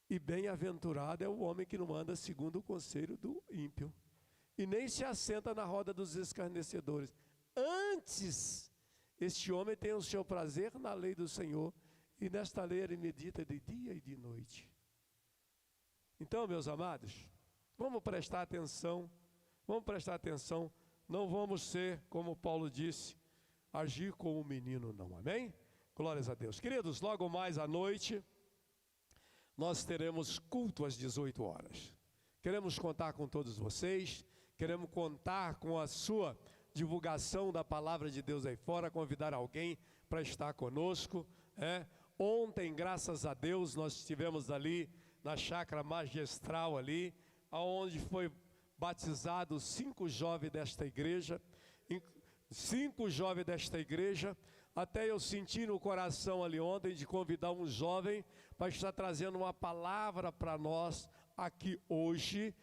E bem-aventurado é o homem que não anda segundo o conselho do ímpio, e nem se assenta na roda dos escarnecedores. Antes, este homem tem o seu prazer na lei do Senhor, e nesta lei ele medita de dia e de noite. Então, meus amados, vamos prestar atenção, não vamos ser, como Paulo disse, agir como um menino não, amém? Glórias a Deus. Queridos, logo mais à noite, nós teremos culto às 18 horas. Queremos contar com todos vocês, queremos contar com a sua divulgação da palavra de Deus aí fora, convidar alguém para estar conosco, Ontem, graças a Deus, nós estivemos ali na chácara magistral ali, onde foi batizados 5 jovens desta igreja, até eu senti no coração ali ontem de convidar um jovem para estar trazendo uma palavra para nós aqui hoje,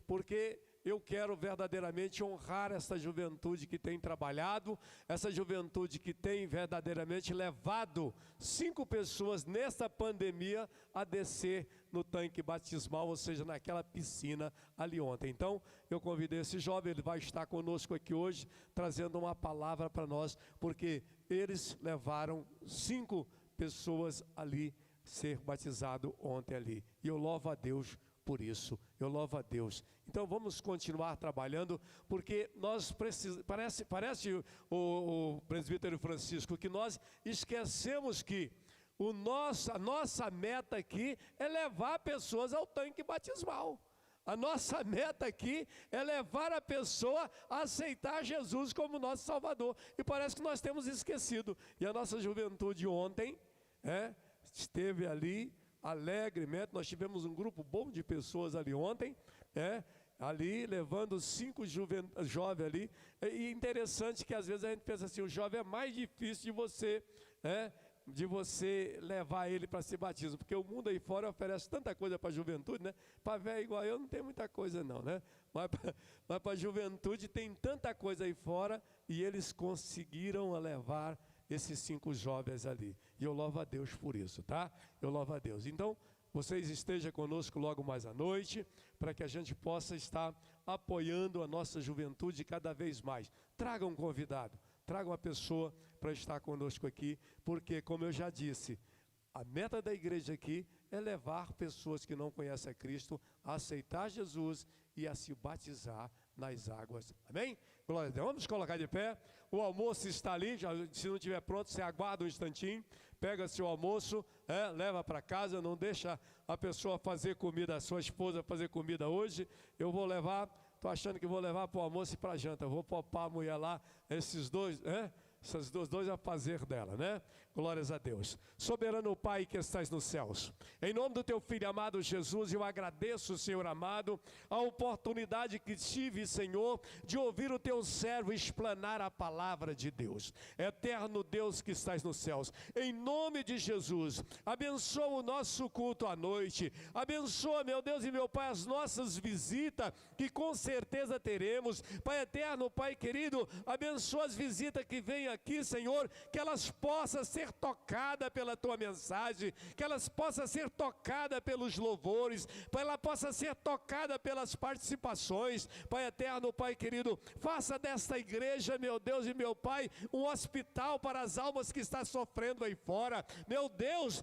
porque eu quero verdadeiramente honrar essa juventude que tem trabalhado, essa juventude que tem verdadeiramente levado 5 pessoas nessa pandemia a descer no tanque batismal, ou seja, naquela piscina ali ontem. Então, eu convidei esse jovem, ele vai estar conosco aqui hoje, trazendo uma palavra para nós, porque eles levaram 5 pessoas ali ser batizado ontem ali. E eu louvo a Deus por isso, eu louvo a Deus. Então vamos continuar trabalhando, porque nós parece o presbítero Francisco, que nós esquecemos que a nossa meta aqui é levar pessoas ao tanque batismal. A nossa meta aqui é levar a pessoa a aceitar Jesus como nosso Salvador. E parece que nós temos esquecido. E a nossa juventude ontem esteve ali alegremente. Nós tivemos um grupo bom de pessoas ali ontem, ali levando 5 jovens ali. E interessante que às vezes a gente pensa assim, o jovem é mais difícil de você levar ele para ser batismo, porque o mundo aí fora oferece tanta coisa para a juventude, né? Para velho igual eu não tem muita coisa não, né? Mas para a juventude tem tanta coisa aí fora, e eles conseguiram levar esses 5 jovens ali, e eu louvo a Deus por isso, tá? Eu louvo a Deus. Então, vocês estejam conosco logo mais à noite, para que a gente possa estar apoiando a nossa juventude cada vez mais. Traga um convidado, traga uma pessoa para estar conosco aqui, porque, como eu já disse, a meta da igreja aqui é levar pessoas que não conhecem a Cristo a aceitar Jesus e a se batizar nas águas. Amém? Glória a Deus. Vamos colocar de pé. O almoço está ali, se não estiver pronto, você aguarda um instantinho, pega seu almoço, leva para casa, não deixa a pessoa fazer comida, a sua esposa fazer comida hoje. Eu vou levar, estou achando que vou levar para o almoço e para a janta. Eu vou poupar a mulher lá, esses dois a fazer dela, né? Glórias a Deus. Soberano Pai que estás nos céus, em nome do teu Filho amado Jesus, eu agradeço, Senhor amado, a oportunidade que tive, Senhor, de ouvir o teu servo explanar a palavra de Deus. Eterno Deus que estás nos céus, em nome de Jesus, abençoa o nosso culto à noite, abençoa, meu Deus e meu Pai, as nossas visitas, que com certeza teremos. Pai eterno, Pai querido, abençoa as visitas que vêm aqui, Senhor, que elas possam ser tocadas pela tua mensagem, que elas possam ser tocadas pelos louvores, Pai, ela possa ser tocada pelas participações. Pai eterno, Pai querido, faça desta igreja, meu Deus e meu Pai, um hospital para as almas que estão sofrendo aí fora. Meu Deus,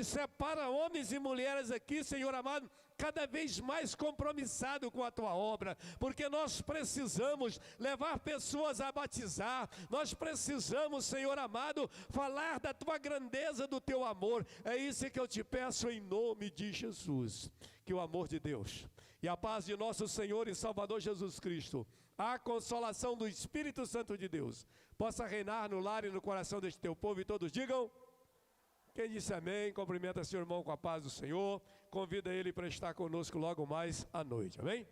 separa homens e mulheres aqui, Senhor amado, cada vez mais compromissado com a tua obra, porque nós precisamos levar pessoas a batizar, nós precisamos, Senhor amado, falar da tua grandeza, do teu amor. É isso que eu te peço em nome de Jesus, que o amor de Deus e a paz de nosso Senhor e Salvador Jesus Cristo, a consolação do Espírito Santo de Deus, possa reinar no lar e no coração deste teu povo, e todos digam: quem disse amém, cumprimenta seu irmão com a paz do Senhor, convida ele para estar conosco logo mais à noite, amém?